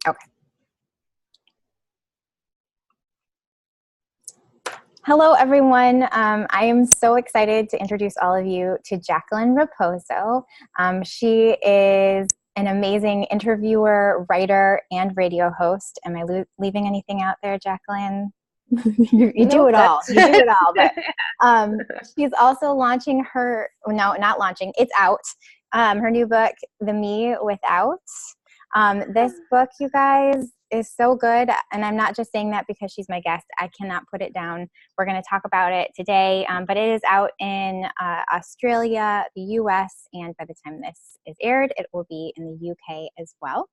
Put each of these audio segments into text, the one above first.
Okay. Hello, everyone. I am so excited to introduce all of you to Jacqueline Raposo. She is an amazing interviewer, writer, and radio host. Am I leaving anything out there, Jacqueline? You do it all. You do it all. But she's also launching not launching. It's out. Her new book, The Me Without. This book, you guys, is so good, and I'm not just saying that because she's my guest. I cannot put it down. We're going to talk about it today, but it is out in Australia, the US, and by the time this is aired, it will be in the UK as well.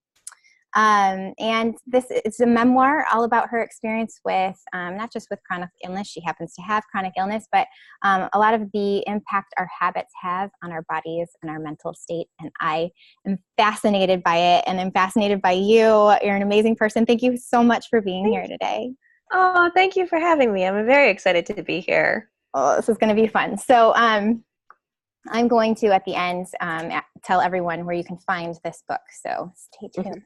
And this is a memoir all about her experience with not just with chronic illness. She happens to have chronic illness, but a lot of the impact our habits have on our bodies and our mental state. And I am fascinated by it, and I'm fascinated by you. You're an amazing person. Thank you so much for being here today. Oh, thank you for having me. I'm very excited to be here. Oh, this is going to be fun. So I'm going to, at the end, tell everyone where you can find this book. So stay tuned.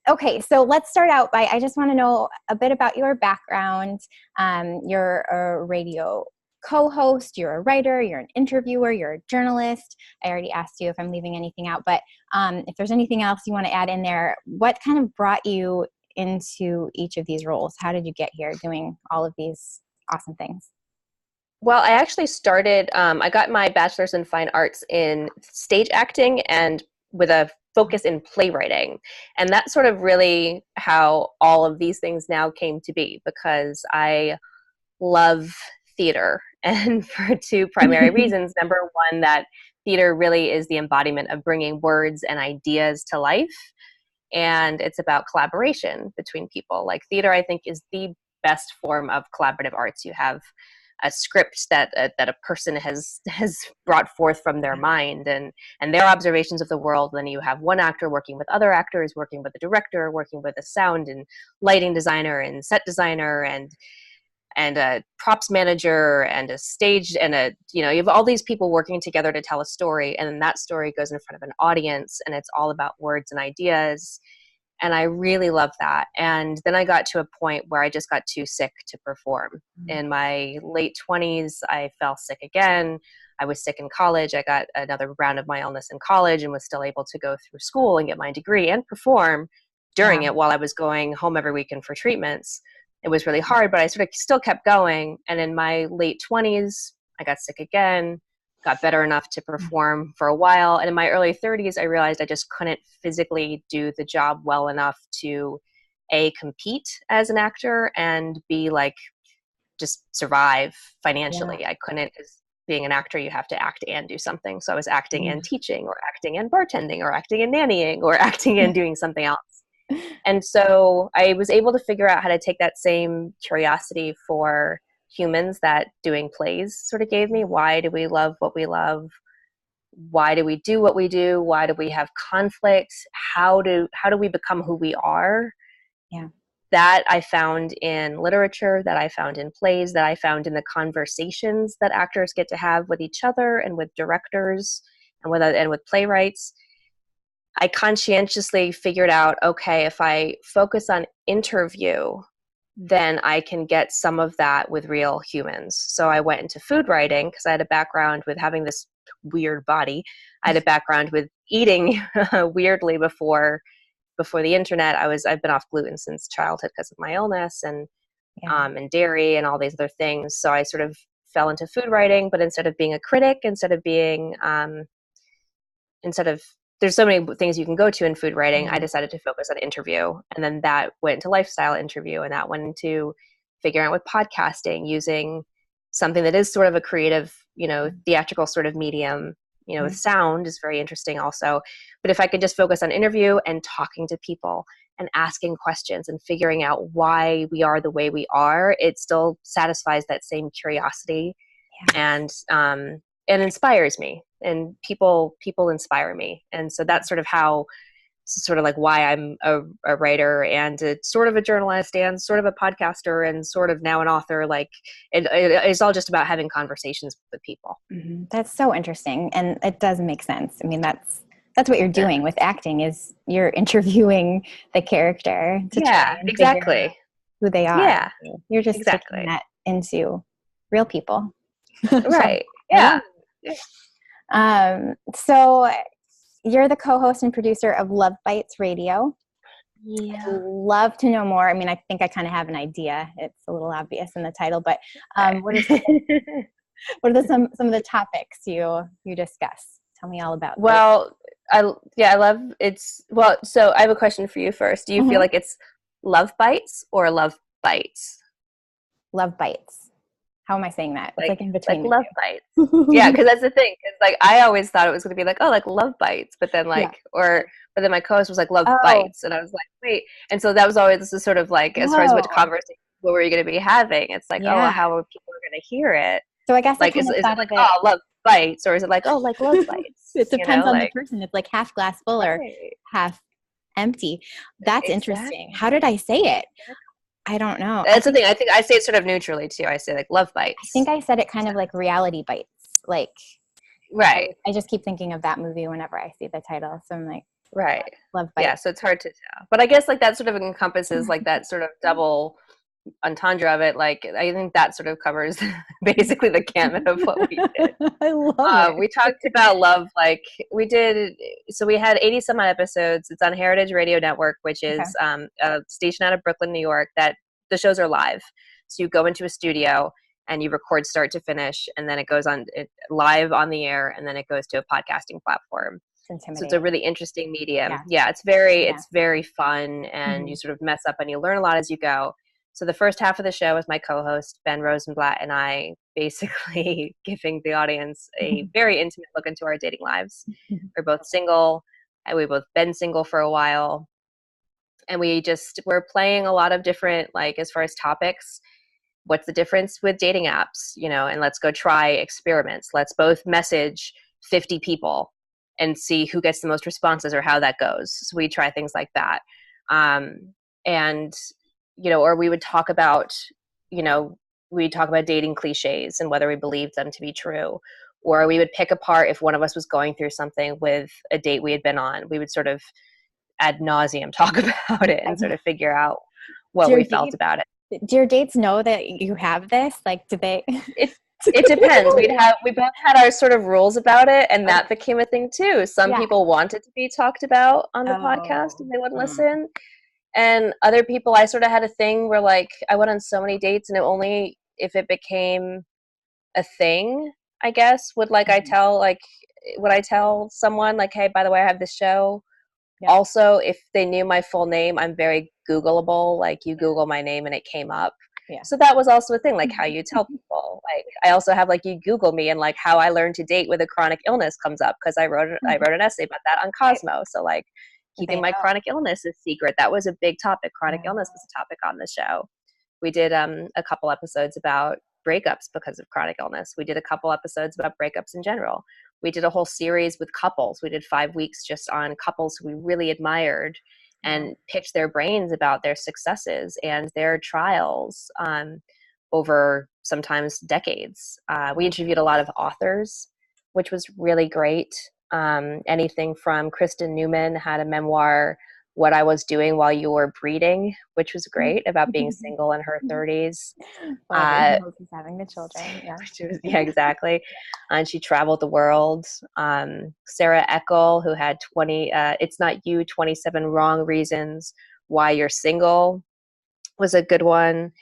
Okay, so let's start out by, I just want to know a bit about your background. You're a radio co-host, you're a writer, you're an interviewer, you're a journalist. I already asked you if I'm leaving anything out, but if there's anything else you want to add in there, what kind of brought you into each of these roles? How did you get here doing all of these awesome things? Well, I actually started, I got my bachelor's in fine arts in stage acting and with a focus in playwriting. And that's sort of really how all of these things now came to be, because I love theater, and for two primary reasons. Number one, that theater really is the embodiment of bringing words and ideas to life. And it's about collaboration between people. Like, theater, I think, is the best form of collaborative arts. You have a script that a person has brought forth from their mind and their observations of the world. Then you have one actor working with other actors, working with a director, working with a sound and lighting designer and set designer and a props manager and a stage and you have all these people working together to tell a story, and then that story goes in front of an audience, and it's all about words and ideas. And I really love that. And then I got to a point where I just got too sick to perform. In my late 20s, I fell sick again. I was sick in college. I got another round of my illness in college and was still able to go through school and get my degree and perform during it while I was going home every weekend for treatments. It was really hard, but I sort of still kept going. And in my late 20s, I got sick again. Got better enough to perform for a while. And in my early 30s, I realized I just couldn't physically do the job well enough to A, compete as an actor, and B, just survive financially. I couldn't, because being an actor, you have to act and do something. So I was acting and teaching, or acting and bartending, or acting and nannying, or acting and doing something else. And so I was able to figure out how to take that same curiosity for humans that doing plays sort of gave me. Why do we love what we love? Why do we do what we do? Why do we have conflict? How do we become who we are? Yeah. That I found in literature, that I found in plays, that I found in the conversations that actors get to have with each other and with directors and with playwrights. I conscientiously figured out, okay, if I focus on interview, then I can get some of that with real humans. So I went into food writing because I had a background with having this weird body. I had a background with eating weirdly before the internet. I've been off gluten since childhood because of my illness and dairy and all these other things. So I sort of fell into food writing, but instead of being a critic, there's so many things you can go to in food writing, I decided to focus on interview. And then that went into lifestyle interview, and that went into figuring out with podcasting, using something that is sort of a creative, theatrical sort of medium, with sound is very interesting also. But if I could just focus on interview and talking to people and asking questions and figuring out why we are the way we are, it still satisfies that same curiosity and inspires me. And people inspire me. And so that's sort of why I'm a writer and sort of a journalist and sort of a podcaster and sort of now an author. It's all just about having conversations with people. Mm-hmm. That's so interesting. And it does make sense. I mean, that's That's what you're doing with acting, is you're interviewing the character to try Yeah, and figure out exactly. who they are. Yeah, You're just sticking exactly. that into real people. So Right. I love Yeah. so you're the co-host and producer of Love Bites Radio. I'd Yeah. love to know more. I mean, I think I kind of have an idea. It's a little obvious in the title, but what are Okay. some of the topics you discuss? Tell me all about those. Well, I love it's well, so I have a question for you first. Do you feel Hmm. like it's love bites or love bites? Love Bites. How am I saying that? It's like in Like between the love bites. Yeah, because that's the thing. Because like I always thought it was going to be like, oh, like love bites, but then Yeah. but then my co-host was like love Oh, bites, and I was like, wait. And so that was always this is sort of like as far as which oh, conversation what were you going to be having? It's like, oh, well, yeah. how are people going to hear it? So I guess I Like, kind of is it thought of like, it. oh, love bites, or is it like, oh, like love bites? It You depends know, on the like person. It's like half glass full or right, half empty. That's interesting. How did exactly. I say it? I don't know. That's the thing. I think I say it sort of neutrally too. I say like love I bites. think I said it kind So, of like reality bites. Like right, I just keep thinking of that movie whenever I see the title. So I'm like, right. love Yeah, bites. so it's hard to tell. But I guess like that sort of encompasses like that sort of double entendre of it. Like I think that sort of covers basically the gamut of what we did. I love it. We talked about love, like we did. So we had 80 some odd episodes. It's on Heritage Radio Network, which Okay. is a station out of Brooklyn, New York. That the shows are live. So you go into a studio and you record start to finish, and then it goes on live on the air, and then it goes to a podcasting platform. It's So it's a intimidating. really interesting medium. Yeah. Yeah, Yeah. it's very fun, and you Hmm. sort of mess up and you learn a lot as you go. So the first half of the show is my co-host Ben Rosenblatt and I basically giving the audience a very intimate look into our dating lives. We're both single, and we've both been single for a while, and we're playing a lot of different, like, as far as topics. What's the difference with dating apps, and let's go try experiments. Let's both message 50 people and see who gets the most responses or how that goes. So we try things like that. And or you know we talk about dating cliches and whether we believe them to be true, or we would pick apart if one of us was going through something with a date we had been on. We would sort of ad nauseum talk about it and sort of figure out Do what your we felt dates about it. do your dates know that you have this? Like, do they? It it depends. We both had our sort of rules about it, and Okay. that became a thing too. Some Yeah. people wanted to be talked about on the podcast Oh. and they would Mm. listen. And other people, I sort of had a thing where like I went on so many dates, and it only if it became a thing, I guess, Mhm. would I tell someone like, hey, by the way, I have this show. Yep. Also, if they knew my full name, I'm very Googleable. Like you Yeah. Google my name and it came up. Yeah. So that was also a thing, like how you tell people. Like I also have like you Google me and like how I learned to date with a chronic illness comes up because I Mhm. wrote an essay about that on Right. Cosmo. So like keeping They my know. chronic illness a secret, that was a big topic. Chronic Yeah. illness was a topic on the show. We did a couple episodes about breakups because of chronic illness. We did a couple episodes about breakups in general. We did a whole series with couples. We did 5 weeks just on couples who we really admired Wow. and picked their brains about their successes and their trials over sometimes decades. We interviewed a lot of authors, which was really great. Anything from Kristen Newman had a memoir, What I Was Doing While You Were Breeding, which was great, about being single in her 30s. One of the Uh, difficulties having the children. Yeah. yeah, exactly. And she traveled the world. Sarah Eckel, who had 20, It's Not You, 27 Wrong Reasons Why You're Single, was a good one.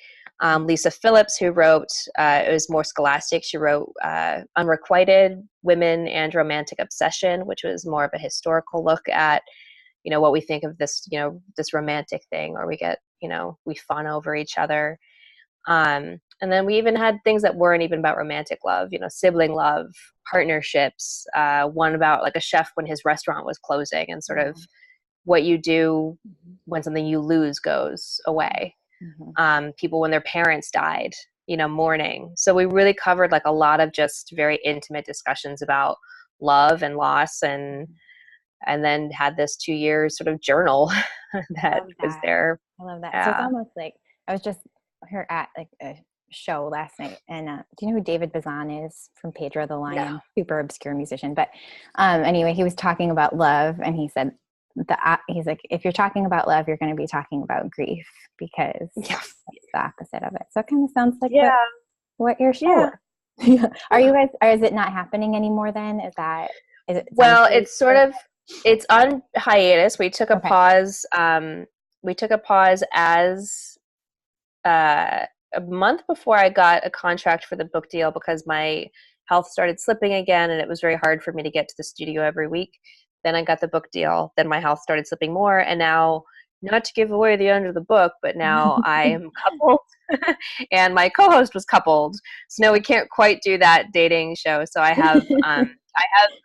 Lisa Phillips, who wrote, it was more scholastic. She wrote Unrequited Women and Romantic Obsession, which was more of a historical look at, what we think of this, this romantic thing, or we get, we fawn over each other. And then we even had things that weren't even about romantic love, sibling love, partnerships. One about like a chef when his restaurant was closing and sort of Wow. what you do Mhm. when something you lose goes away. Mhm. People when their parents died, mourning. So we really covered like a lot of just very intimate discussions about love and loss, and then had this 2 years sort of journal I that love was that. there. I love that. So it's Yeah. almost like I was just here at like show last night, and do you know who David Bazan is from Pedro the No. Lion? Super obscure musician, but anyway, he was talking about love, and he said he's like, if you're talking about love, you're going to be talking about grief because Yeah. it's the opposite of it. So it kind of sounds like Yeah. what your show Yeah. is. Are you guys? Or is it not happening anymore? Then is it? Well, it's on hiatus. We took a Okay. pause. We took a pause as a month before I got a contract for the book deal because my health started slipping again, and it was very hard for me to get to the studio every week. Then I got the book deal. Then my health started slipping more, and now, not to give away the end of the book, but now I am coupled, and my co-host was coupled. So no, we can't quite do that dating show. So I have I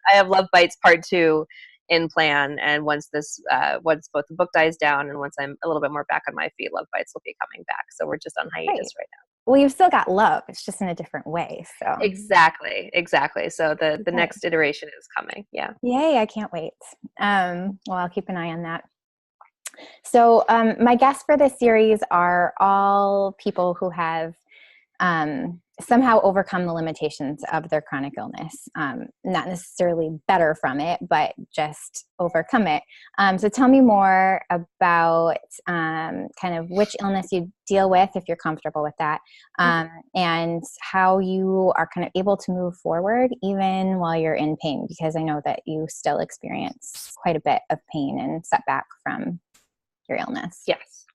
have Love Bites Part 2 in plan, and once both the book dies down and once I'm a little bit more back on my feet, Love Bites will be coming back. So we're just on hiatus right now. Well, you've still got love. It's just in a different way. So Exactly. So the next iteration is coming. Yeah. Yay! I can't wait. Well, I'll keep an eye on that. So my guests for this series are all people who have somehow overcome the limitations of their chronic illness, not necessarily better from it, but just overcome it. So tell me more about kind of which illness you deal with, if you're comfortable with that, and how you are kind of able to move forward even while you're in pain, because I know that you still experience quite a bit of pain and setback from your illness. Yes.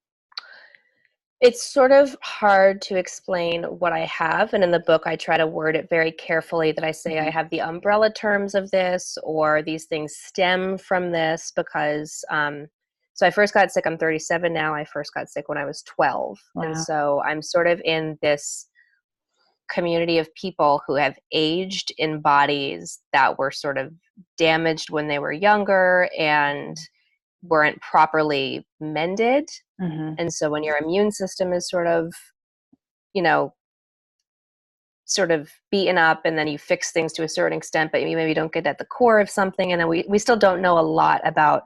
It's sort of hard to explain what I have. And in the book, I try to word it very carefully that I say I have the umbrella terms of this, or these things stem from this, because so I first got sick, I'm 37 now. I first got sick when I was 12. Wow. And so I'm sort of in this community of people who have aged in bodies that were sort of damaged when they were younger and weren't properly mended. And so when your immune system is sort of beaten up, and then you fix things to a certain extent, but you maybe don't get at the core of something. And then we still don't know a lot about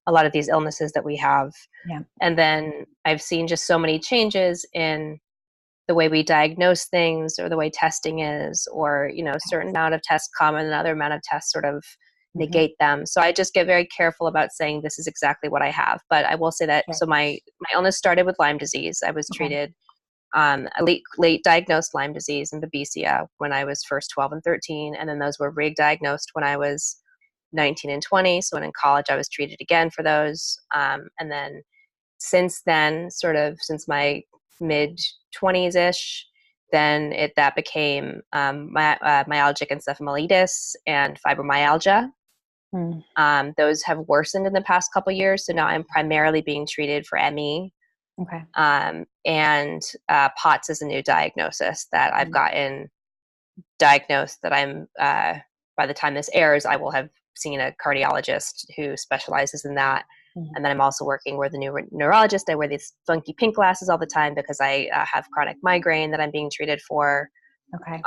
a lot of these illnesses that we have. Yeah. And then I've seen just so many changes in the way we diagnose things, or the way testing is, or, a certain amount of tests come and another amount of tests sort of negate them. So I just get very careful about saying this is exactly what I have. But I will say that, so my illness started with Lyme disease. I was treated a late diagnosed Lyme disease and Babesia when I was first 12 and 13. And then those were re-diagnosed when I was 19 and 20. So when in college, I was treated again for those. And then since my mid 20s-ish, then that became myalgic encephalitis and fibromyalgia. Those have worsened in the past couple years. So now I'm primarily being treated for ME. Okay. And POTS is a new diagnosis that I've gotten diagnosed, that I'm, by the time this airs, I will have seen a cardiologist who specializes in that. And then I'm also working with a new neurologist. I wear these funky pink glasses all the time because I have chronic migraine that I'm being treated for. Okay.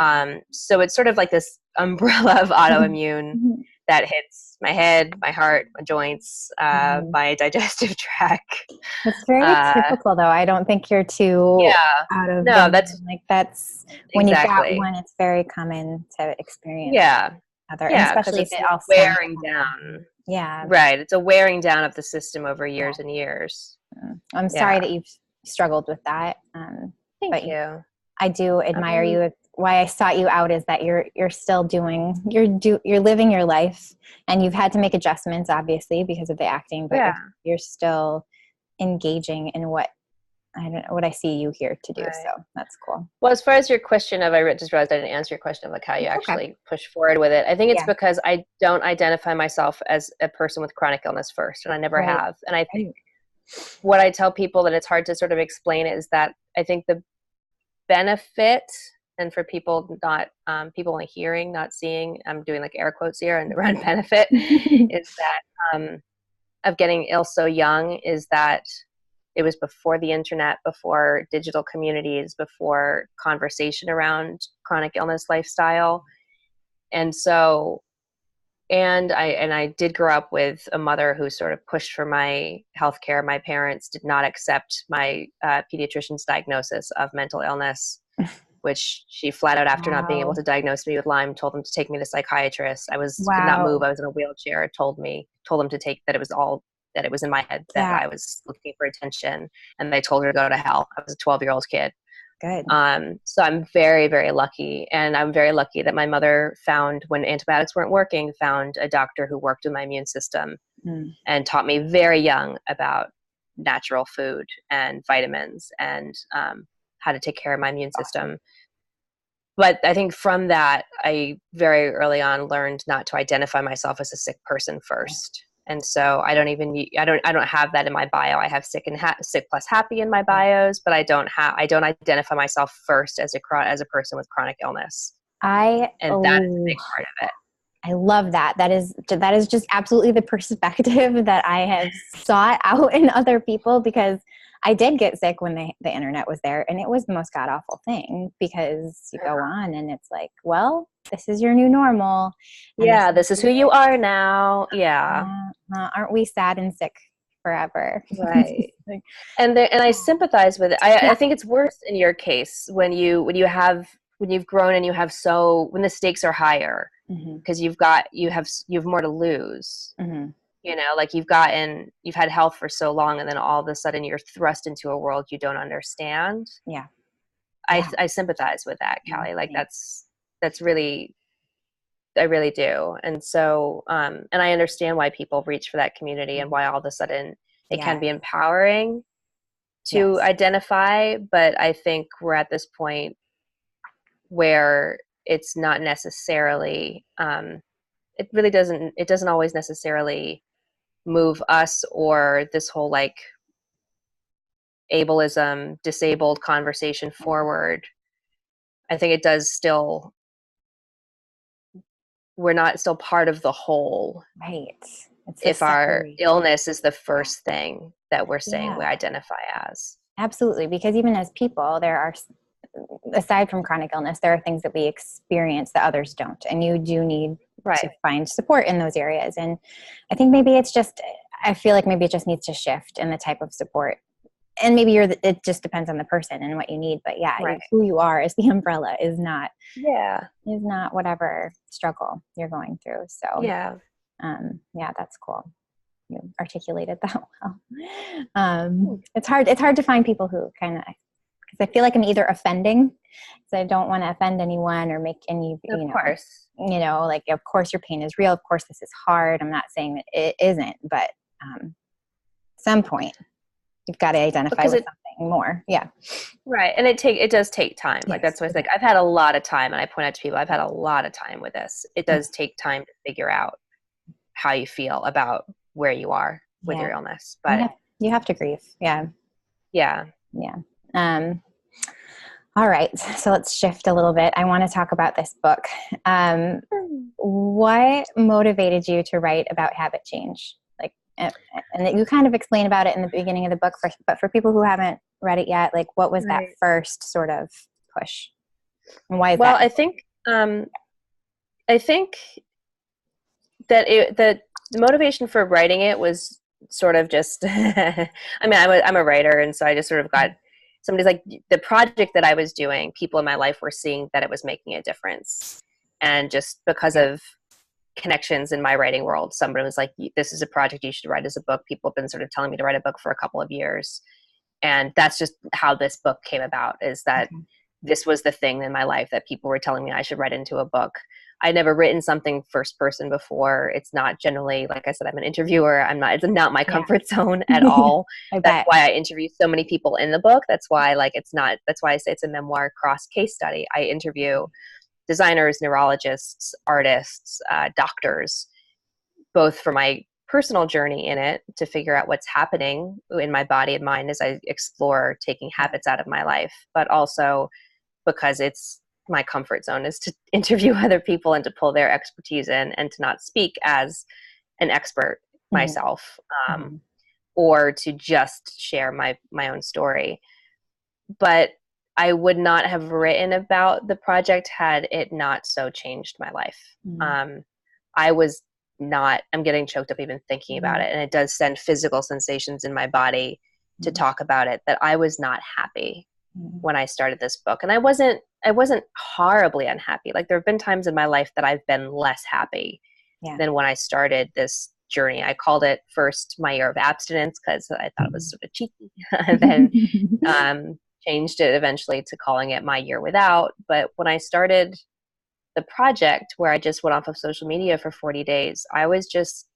So it's sort of like this umbrella of autoimmune that hits my head, my heart, my joints, my digestive tract. That's very typical, though. I don't think you're too out of that's when you've got one, it's very common to experience. Other, and especially if it all wearing down. Yeah. Right. It's a wearing down of the system over years and years. I'm sorry that you've struggled with that. Thank you. I do admire you. Why I sought you out is that you're still you're living your life, and you've had to make adjustments, obviously, because of the acting, but you're still engaging in what I see you here to do. Right. So that's cool. Well, as far as your question of, I just realized I didn't answer your question of like how you actually push forward with it. I think it's because I don't identify myself as a person with chronic illness first, and I never have. And I think what I tell people that it's hard to sort of explain is that I think the benefit, and for people not, people only hearing, not seeing, I'm doing like air quotes here and around benefit, is that of getting ill so young is that it was before the internet, before digital communities, before conversation around chronic illness lifestyle. And so, and I did grow up with a mother who sort of pushed for my healthcare. My parents did not accept my pediatrician's diagnosis of mental illness. which she flat out, after not being able Wow. to diagnose me with Lyme, told them to take me to psychiatrist. Could not move. Wow. I was in a wheelchair. Told them to take, that it was in my head, that Yeah. I was looking for attention, and they told her to go to hell. I was a 12-year-old kid. Good. So I'm very, very lucky. And I'm very lucky that my mother found, when antibiotics weren't working, found a doctor who worked with my immune system Mm. and taught me very young about natural food and vitamins and how to take care of my immune system. But I think from that, I very early on learned not to identify myself as a sick person first. And so I don't have that in my bio. I have sick and sick plus happy in my bios, but I don't identify myself first as a person with chronic illness. I And that is a oh, big part of it. I love that. That is just absolutely the perspective that I have sought out in other people, because I did get sick when the internet was there, and it was the most god awful thing, because you go on and it's like, well, this is your new normal. And Yeah, this is who you are now. Yeah. aren't we sad and sick forever? Right. And I sympathize with it. I think it's worse in your case when you've grown and when the stakes are higher, because you have more to lose. Mm-hmm. Like you've had health for so long, and then all of a sudden you're thrust into a world you don't understand. Yeah. I sympathize with that, Callie. Like that's really, I really do. And so, and I understand why people reach for that community, and why all of a sudden it can be empowering to identify. But I think we're at this point where it's not necessarily, it doesn't always necessarily move us, or this whole like ableism, disabled conversation forward. I think it does still, we're not still part of the whole. Right. It's If our illness is the first thing that we're saying we identify as. Absolutely. Because even as people, there are, aside from chronic illness, there are things that we experience that others don't. And you do need to find support in those areas. And I think I feel like maybe it just needs to shift in the type of support. And maybe it just depends on the person and what you need. But who you are as the umbrella is not whatever struggle you're going through. So that's cool. You articulated that well. It's hard to find people who kind of, because I feel like I'm either offending, so I don't want to offend anyone or make any, like, of course your pain is real. Of course this is hard. I'm not saying that it isn't, but at some point you've got to identify with something more. Yeah. Right. And it does take time. Like, that's why it's like, I've had a lot of time, and I point out to people, I've had a lot of time with this. It does take time to figure out how you feel about where you are with your illness, but you have to grieve. Yeah. All right, so let's shift a little bit. I want to talk about this book. What motivated you to write about habit change? Like, and you kind of explain about it in the beginning of the book, but for people who haven't read it yet, like, what was that first sort of push, and why is that? Well, I think that the motivation for writing it was sort of just, I mean, I'm a writer, and so I just sort of got, somebody's like, the project that I was doing, people in my life were seeing that it was making a difference. And just because of connections in my writing world, somebody was like, this is a project you should write as a book. People have been sort of telling me to write a book for a couple of years. And that's just how this book came about, is that this was the thing in my life that people were telling me I should write into a book. I'd never written something first person before. It's not generally, like I said, I'm an interviewer. It's not my comfort zone at all. That's why I interview so many people in the book. That's why that's why I say it's a memoir cross case study. I interview designers, neurologists, artists, doctors, both for my personal journey in it, to figure out what's happening in my body and mind as I explore taking habits out of my life, but also because it's my comfort zone is to interview other people and to pull their expertise in, and to not speak as an expert myself, or to just share my own story. But I would not have written about the project had it not so changed my life. I'm getting choked up even thinking about it. And it does send physical sensations in my body to talk about it, that I was not happy when I started this book. And I wasn't horribly unhappy. Like there have been times in my life that I've been less happy than when I started this journey. I called it first my year of abstinence because I thought it was sort of cheeky, and then changed it eventually to calling it my year without. But when I started the project where I just went off of social media for 40 days, I was just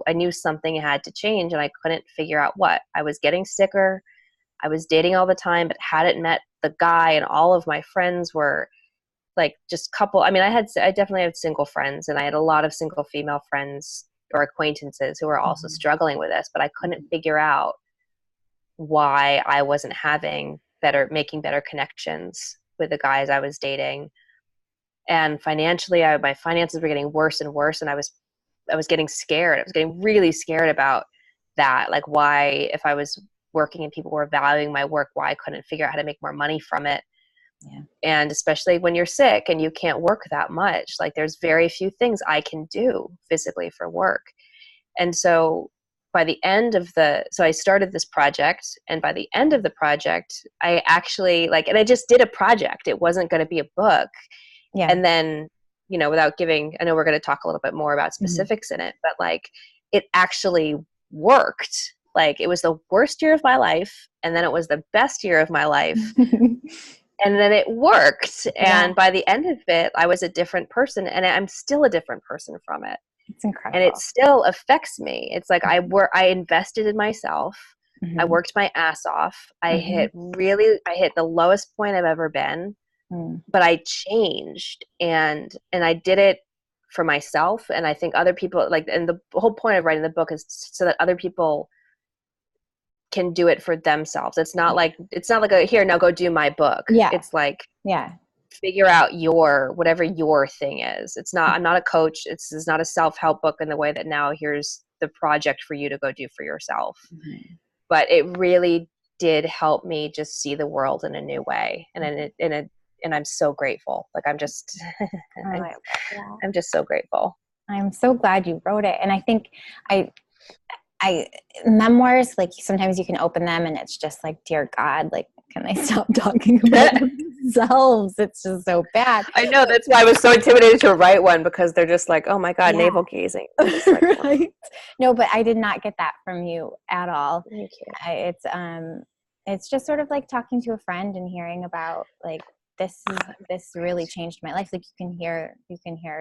I knew something had to change and I couldn't figure out what. I was getting sicker. I was dating all the time, but hadn't met the guy, and all of my friends were like just couple. I mean, I definitely had single friends, and I had a lot of single female friends or acquaintances who were also struggling with this, but I couldn't figure out why I wasn't making better connections with the guys I was dating. And financially, my finances were getting worse and worse, and I was getting scared. I was getting really scared about that. Like, why, if I was working and people were valuing my work, why I couldn't figure out how to make more money from it. Yeah. And especially when you're sick and you can't work that much, like there's very few things I can do physically for work. And so by the end of so I started this project, and by the end of the project, I actually and I just did a project. It wasn't going to be a book. Yeah. And then, without I know we're going to talk a little bit more about specifics in it, but it actually worked. It was the worst year of my life, and then it was the best year of my life. And then it worked. And by the end of it, I was a different person, and I'm still a different person from it. It's incredible. And it still affects me. It's like I invested in myself. I worked my ass off. I hit the lowest point I've ever been, but I changed, and I did it for myself. And I think other people and the whole point of writing the book is so that other people can do it for themselves. It's not like a here, now go do my book. Yeah. It's figure out whatever your thing is. I'm not a coach. It's not a self-help book in the way that now here's the project for you to go do for yourself. But it really did help me just see the world in a new way. And I'm so grateful. I'm just, I'm just so grateful. I'm so glad you wrote it. And I think memoirs, sometimes you can open them and it's just dear God, can they stop talking about themselves? It's just so bad. I know, that's why I was so intimidated to write one, because they're just oh my God, navel gazing. Right. No, but I did not get that from you at all. Thank you. It's just sort of talking to a friend and hearing about this really changed my life. You can hear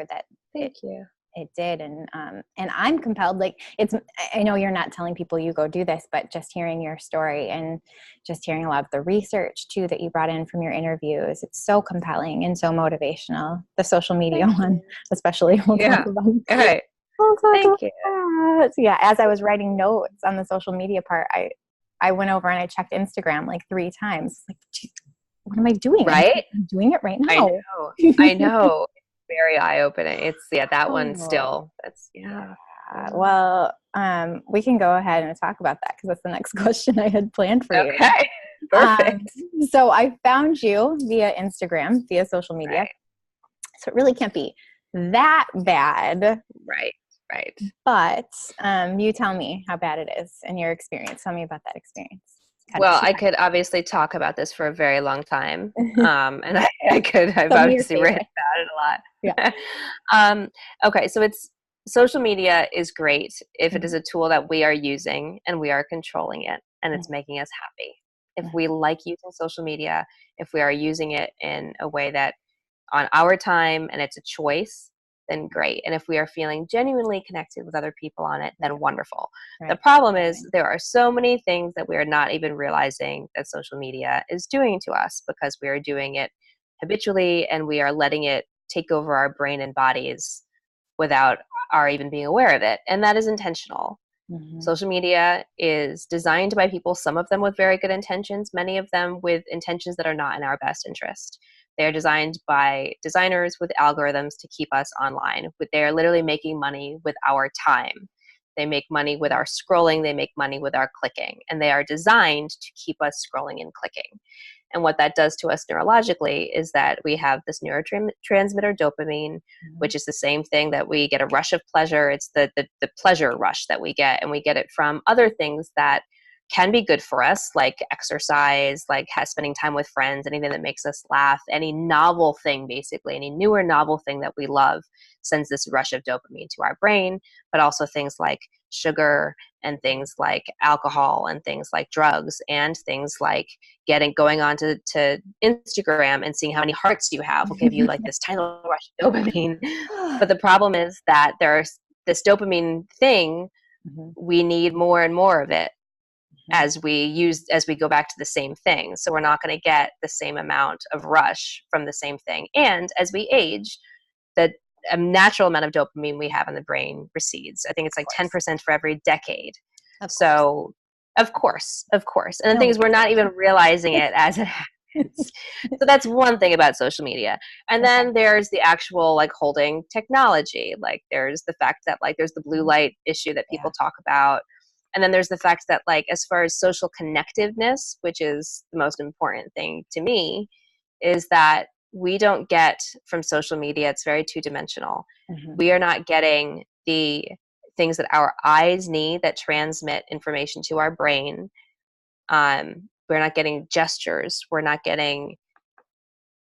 that. Thank you. It did. And I'm compelled, I know you're not telling people you go do this, but just hearing your story and just hearing a lot of the research too, that you brought in from your interviews, it's so compelling and so motivational. The social media one, especially. We'll talk about it. Okay. Thank you. So yeah, as I was writing notes on the social media part, I went over and I checked Instagram 3 times. Geez, what am I doing? Right? I'm doing it right now. I know. Very eye-opening. It's that one still. That's Well, we can go ahead and talk about that, because that's the next question I had planned for you. Okay, perfect. So I found you via Instagram, via social media. Right. So it really can't be that bad. Right. But you tell me how bad it is in your experience. Tell me about that experience. Well, I could obviously talk about this for a very long time. And I've obviously written about it a lot. Yeah. Okay. So social media is great if it is a tool that we are using and we are controlling it and it's making us happy. If we like using social media, if we are using it in a way that on our time and it's a choice, then great. And if we are feeling genuinely connected with other people on it, then wonderful. Right. The problem is there are so many things that we are not even realizing that social media is doing to us, because we are doing it habitually and we are letting it take over our brain and bodies without our even being aware of it. And that is intentional. Social media is designed by people, some of them with very good intentions, many of them with intentions that are not in our best interest. They are designed by designers with algorithms to keep us online. They are literally making money with our time. They make money with our scrolling. They make money with our clicking. And they are designed to keep us scrolling and clicking. And what that does to us neurologically is that we have this neurotransmitter dopamine, which is the same thing that we get a rush of pleasure. It's the pleasure rush that we get. And we get it from other things that can be good for us, like exercise, like spending time with friends, anything that makes us laugh, any novel thing, basically, any newer novel thing that we love sends this rush of dopamine to our brain, but also things like sugar and things like alcohol and things like drugs and things like going on to Instagram and seeing how many hearts you have will give you like this tiny little rush of dopamine. But the problem is that there's this dopamine thing, we need more and more of it as we go back to the same thing. So we're not going to get the same amount of rush from the same thing. And as we age, the natural amount of dopamine we have in the brain recedes. I think it's like 10% for every decade. So of course. And the thing is, we're not even realizing it as it happens. So that's one thing about social media. And then there's the actual like holding technology. Like there's the fact that like there's the blue light issue that people talk about. And then there's the fact that like as far as social connectiveness, which is the most important thing to me, is that we don't get from social media, it's very two-dimensional. We are not getting the things that our eyes need that transmit information to our brain. We're not getting gestures. We're not getting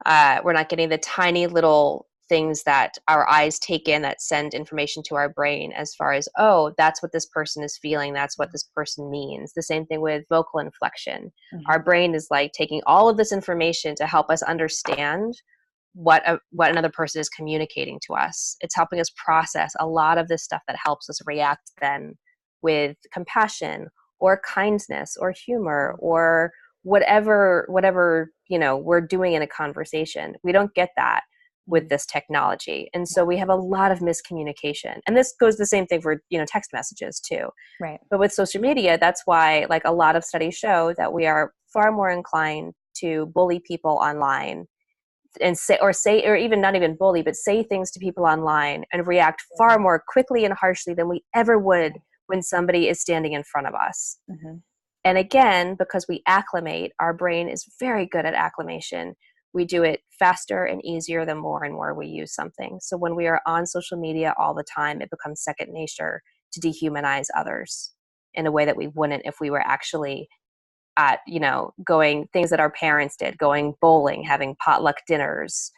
the tiny little things that our eyes take in that send information to our brain as far as, oh, that's what this person is feeling. That's what this person means. The same thing with vocal inflection. Our brain is like taking all of this information to help us understand what another person is communicating to us. It's helping us process a lot of this stuff that helps us react then with compassion or kindness or humor or whatever we're doing in a conversation. We don't get that with this technology. And so we have a lot of miscommunication. And this goes the same thing for, text messages too. Right. But with social media, that's why like a lot of studies show that we are far more inclined to bully people online and say, or even not even bully, but say things to people online and react far more quickly and harshly than we ever would when somebody is standing in front of us. And again, because we acclimate, our brain is very good at acclimation. We do it faster and easier the more and more we use something. So when we are on social media all the time, it becomes second nature to dehumanize others in a way that we wouldn't if we were actually at, going things that our parents did, going bowling, having potluck dinners,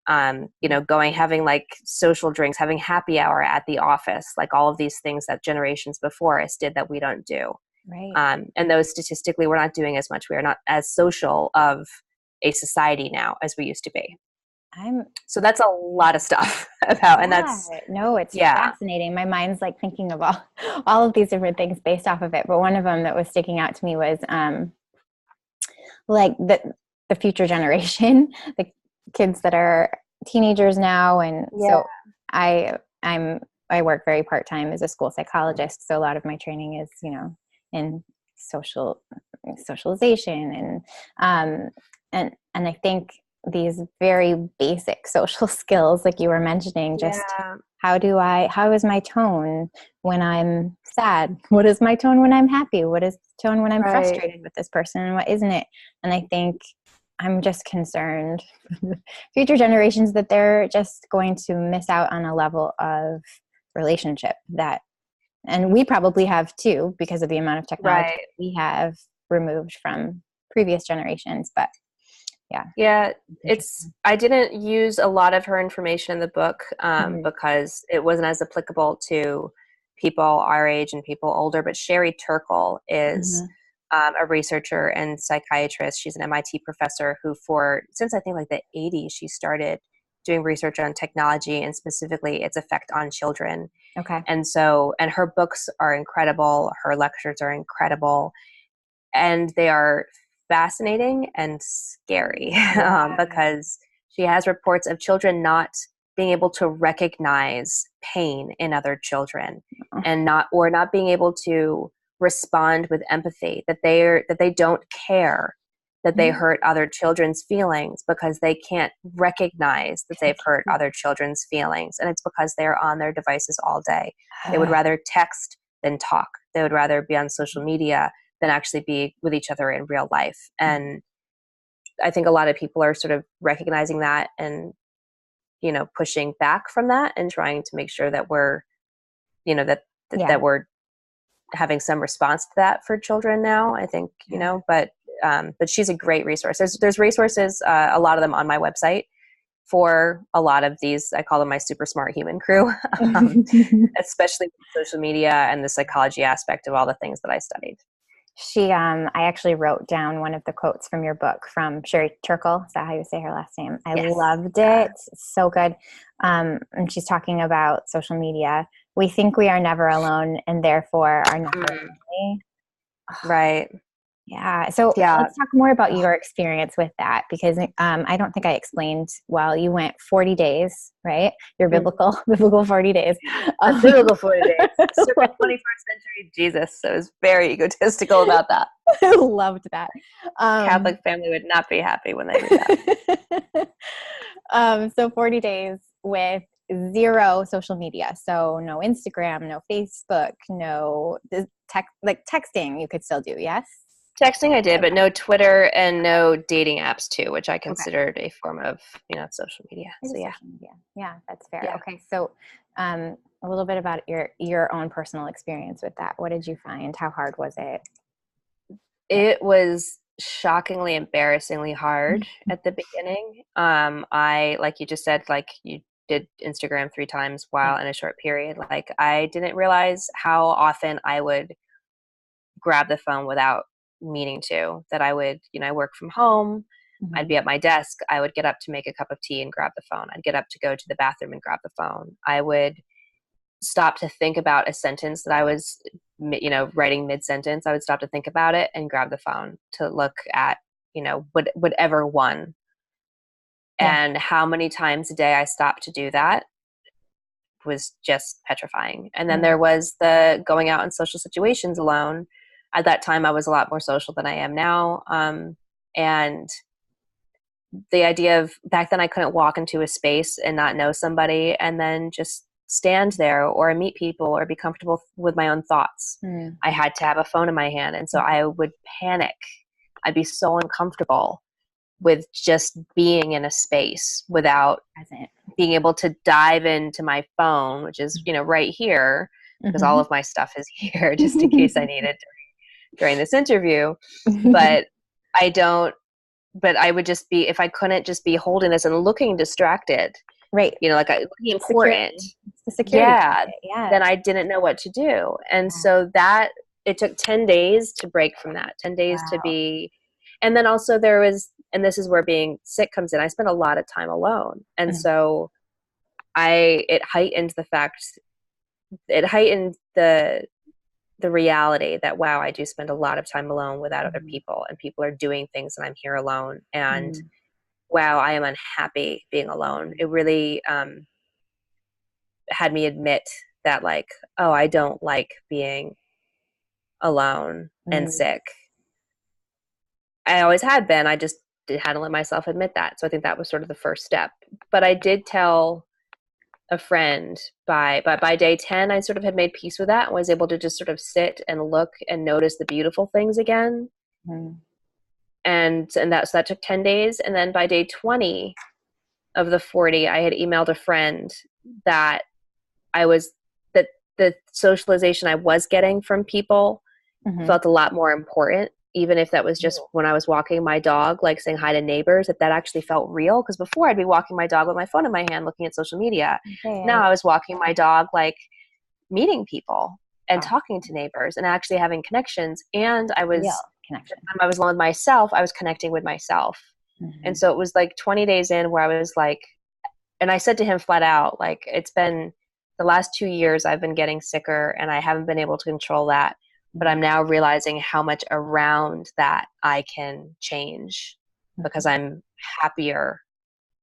having like social drinks, having happy hour at the office, like all of these things that generations before us did that we don't do. Right. And those statistically, we're not doing as much. We are not as social of a society now as we used to be. So that's a lot of stuff about, and that's, no, it's fascinating. My mind's like thinking of all of these different things based off of it. But one of them that was sticking out to me was like the future generation, the kids that are teenagers now. And so I work very part-time as a school psychologist. So a lot of my training is, in socialization and I think these very basic social skills, like you were mentioning, just how is my tone when I'm sad? What is my tone when I'm happy? What is the tone when I'm frustrated with this person, and what isn't it? And I think I'm just concerned future generations that they're just going to miss out on a level of relationship that, and we probably have too, because of the amount of technology we have removed from previous generations. But I didn't use a lot of her information in the book because it wasn't as applicable to people our age and people older. But Sherry Turkle is a researcher and psychiatrist. She's an MIT professor who since I think like the 80s, she started doing research on technology and specifically its effect on children. And her books are incredible. Her lectures are incredible. And they are fascinating and scary because she has reports of children not being able to recognize pain in other children and not being able to respond with empathy, that they don't care that they hurt other children's feelings because they can't recognize that they've hurt other children's feelings. And it's because they're on their devices all day. They would rather text than talk. They would rather be on social media than actually be with each other in real life. And I think a lot of people are sort of recognizing that and, pushing back from that and trying to make sure that we're, that we're having some response to that for children now, I think, but she's a great resource. There's resources, a lot of them on my website for a lot of these. I call them my super smart human crew, especially with social media and the psychology aspect of all the things that I studied. I actually wrote down one of the quotes from your book from Sherry Turkle. Is that how you say her last name? I Yes. loved it. So good. And she's talking about social media. We think we are never alone and therefore are never lonely. Right. Yeah. So let's talk more about your experience with that, because I don't think I explained well. You went 40 days, right? Your biblical 40 days. Biblical 40 days. Super 21st century Jesus. So I was very egotistical about that. I loved that. Catholic family would not be happy when they read that. So 40 days with zero social media. So no Instagram, no Facebook, no texting you could still do. Yes. Texting I did, but no Twitter and no dating apps too, which I considered a form of, social media. So yeah. Social media. Yeah, that's fair. Yeah. Okay. So a little bit about your own personal experience with that. What did you find? How hard was it? It was shockingly, embarrassingly hard at the beginning. I, like you just said, like you did Instagram 3 times while in a short period. Like I didn't realize how often I would grab the phone without meaning to, that I would, I work from home. I'd be at my desk. I would get up to make a cup of tea and grab the phone. I'd get up to go to the bathroom and grab the phone. I would stop to think about a sentence that I was, writing mid-sentence. I would stop to think about it and grab the phone to look at, whatever one. Yeah. And how many times a day I stopped to do that was just petrifying. And then there was the going out in social situations alone. At that time, I was a lot more social than I am now. And the idea of back then I couldn't walk into a space and not know somebody and then just stand there or meet people or be comfortable with my own thoughts. I had to have a phone in my hand. And so I would panic. I'd be so uncomfortable with just being in a space without being able to dive into my phone, which is, right here, because all of my stuff is here just in case I need it during this interview. But I would just be, if I couldn't just be holding this and looking distracted, right? Like looking important, the security, then I didn't know what to do. And so that it took 10 days to break from that, 10 days to be, and then also there was, and this is where being sick comes in. I spent a lot of time alone. And so it heightened the reality that, wow, I do spend a lot of time alone without other people, and people are doing things and I'm here alone. And wow, I am unhappy being alone. It really had me admit that, like, oh, I don't like being alone and sick. I always had been. I just hadn't let myself admit that. So I think that was sort of the first step. But I did tell a friend by day 10, I sort of had made peace with that and was able to just sort of sit and look and notice the beautiful things again. And that took 10 days. And then by day 20 of the 40, I had emailed a friend that the socialization I was getting from people felt a lot more important, even if that was just when I was walking my dog, like saying hi to neighbors, that actually felt real. Because before I'd be walking my dog with my phone in my hand, looking at social media. Now I was walking my dog, like meeting people and talking to neighbors and actually having connections. And I was alone with myself. I was connecting with myself. And so it was like 20 days in where I was like, and I said to him flat out, like, it's been the last 2 years I've been getting sicker and I haven't been able to control that. But I'm now realizing how much around that I can change because I'm happier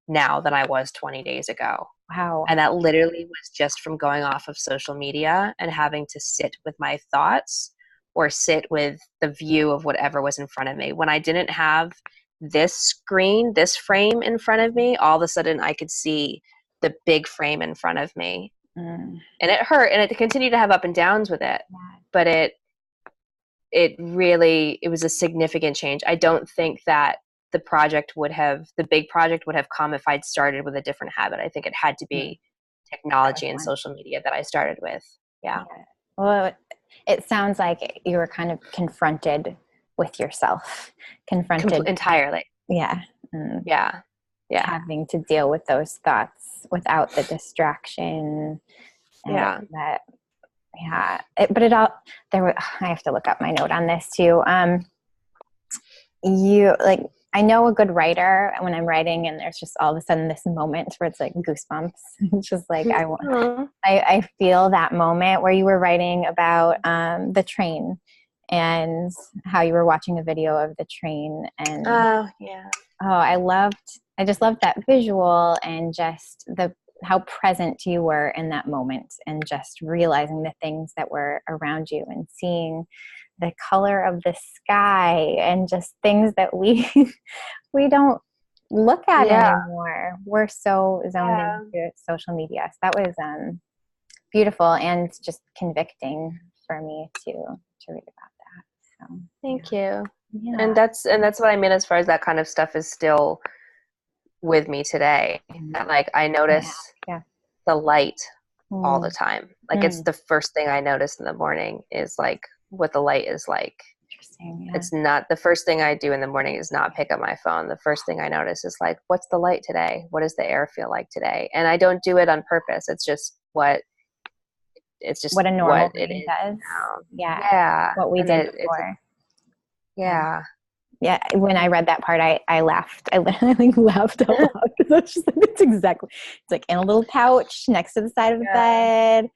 now than I was 20 days ago. Wow. And that literally was just from going off of social media and having to sit with my thoughts or sit with the view of whatever was in front of me. When I didn't have this screen, this frame in front of me, all of a sudden I could see the big frame in front of me. And it hurt, and it continued to have up and downs with it. But it was a significant change. I don't think that the big project would have come if I'd started with a different habit. I think it had to be technology and social media that I started with. Yeah. Well, It sounds like you were kind of confronted with yourself, confronted. Entirely. Yeah. Yeah. Yeah. Having to deal with those thoughts without the distraction. Yeah. That, yeah. But it all, there were, I have to look up my note on this too. You like, I know a good writer when I'm writing and there's just all of a sudden this moment where it's like goosebumps. It's just like, I feel that moment where you were writing about the train and how you were watching a video of the train and yeah. I just loved that visual and just how present you were in that moment and just realizing the things that were around you and seeing the color of the sky and just things that we we don't look at anymore. We're so zoned into social media. So that was beautiful and just convicting for me to read about that. So Thank you. yeah. And that's what I mean as far as that kind of stuff is still with me today. That, like, I notice the light all the time. Like it's the first thing I notice in the morning is like what the light is like. Interesting. Yeah. It's not the first thing I do in the morning is not pick up my phone. The first thing I notice is like, what's the light today? What does the air feel like today? And I don't do it on purpose. It's just what a normal it brain is does. now. Yeah. Yeah. What we did before. Yeah. Yeah, when I read that part, I laughed. I literally laughed out loud because I was just like, it's like in a little pouch next to the side of the bed.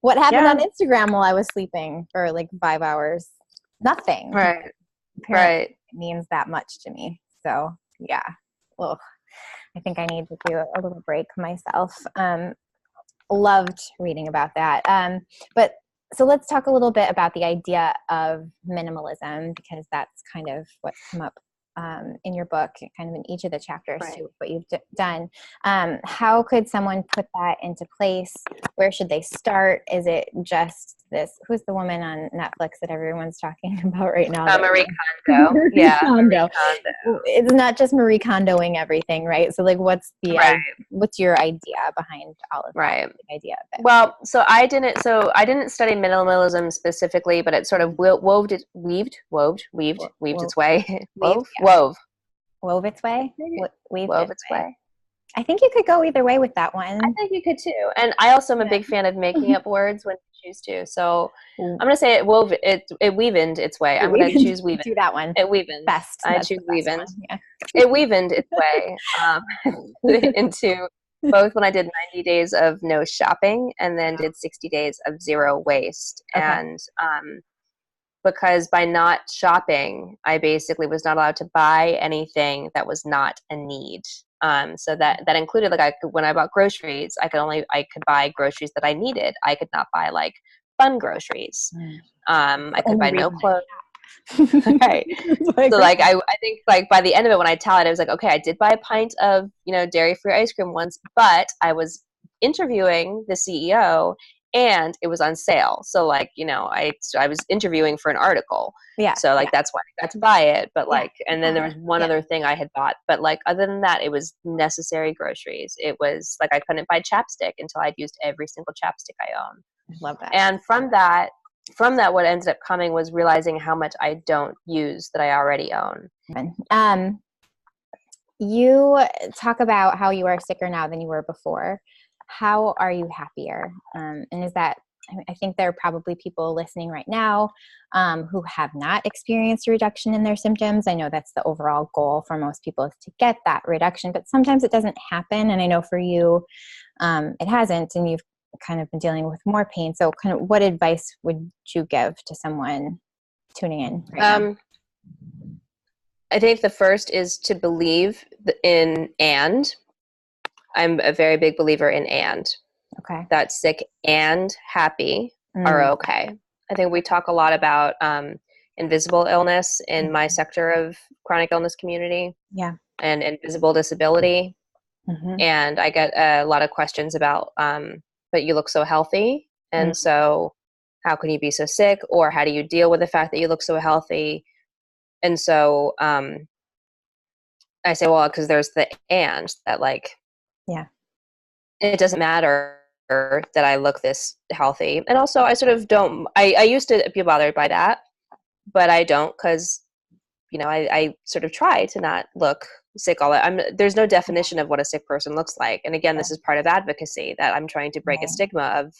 What happened on Instagram while I was sleeping for like 5 hours? Nothing. Right. Apparently it means that much to me. So yeah. Well, I think I need to do a little break myself. Loved reading about that. But so let's talk a little bit about the idea of minimalism, because that's kind of what's come up in your book, kind of in each of the chapters to what you've done. How could someone put that into place? Where should they start? Is it just this? Who's the woman on Netflix that everyone's talking about right now? Marie Kondo. Marie Kondo. It's not just Marie Kondoing everything, right? So like, what's your idea behind all of that? The idea of it. Well, so I didn't study minimalism specifically, but it sort of weaved its way. Wove its way. Wove its way. I think you could go either way with that one. I think you could too. And I also am a big fan of making up words when you choose to. So I'm going to say it weavened its way. I'm going to choose weavened. Do that one. It weavened. Best. I choose weavened. Yeah. It weavened its way into both when I did 90 days of no shopping and then did 60 days of zero waste. Okay. And because by not shopping, I basically was not allowed to buy anything that was not a need. So that included, like, when I bought groceries, I could buy groceries that I needed. I could not buy like fun groceries. I could buy no clothes. Right. So like I think like by the end of it, when I tallied, I was like, okay, I did buy a pint of dairy-free ice cream once, but I was interviewing the CEO and it was on sale. So like I was interviewing for an article. Yeah. So like that's why I got to buy it. But like and then there was one other thing I had bought, but like other than that, it was necessary groceries. It was like I couldn't buy chapstick until I'd used every single chapstick I own. Love that. And from that, what ended up coming was realizing how much I don't use that I already own. You talk about how you are sicker now than you were before. How are you happier? And is that, I think there are probably people listening right now who have not experienced a reduction in their symptoms. I know that's the overall goal for most people, is to get that reduction, but sometimes it doesn't happen. And I know for you, it hasn't, and you've kind of been dealing with more pain. So kind of what advice would you give to someone tuning in right now? I think the first is to believe in and. I'm a very big believer in and. Okay. That sick and happy are okay. I think we talk a lot about invisible illness in my sector of chronic illness community. Yeah. And invisible disability. And I get a lot of questions about, but you look so healthy. And so how can you be so sick? Or how do you deal with the fact that you look so healthy? And so I say, well, because there's the and that, like, yeah, it doesn't matter that I look this healthy. And also I sort of don't, I used to be bothered by that, but I don't, because, you know, I sort of try to not look sick all that. There's no definition of what a sick person looks like. And again, this is part of advocacy, that I'm trying to break a stigma of,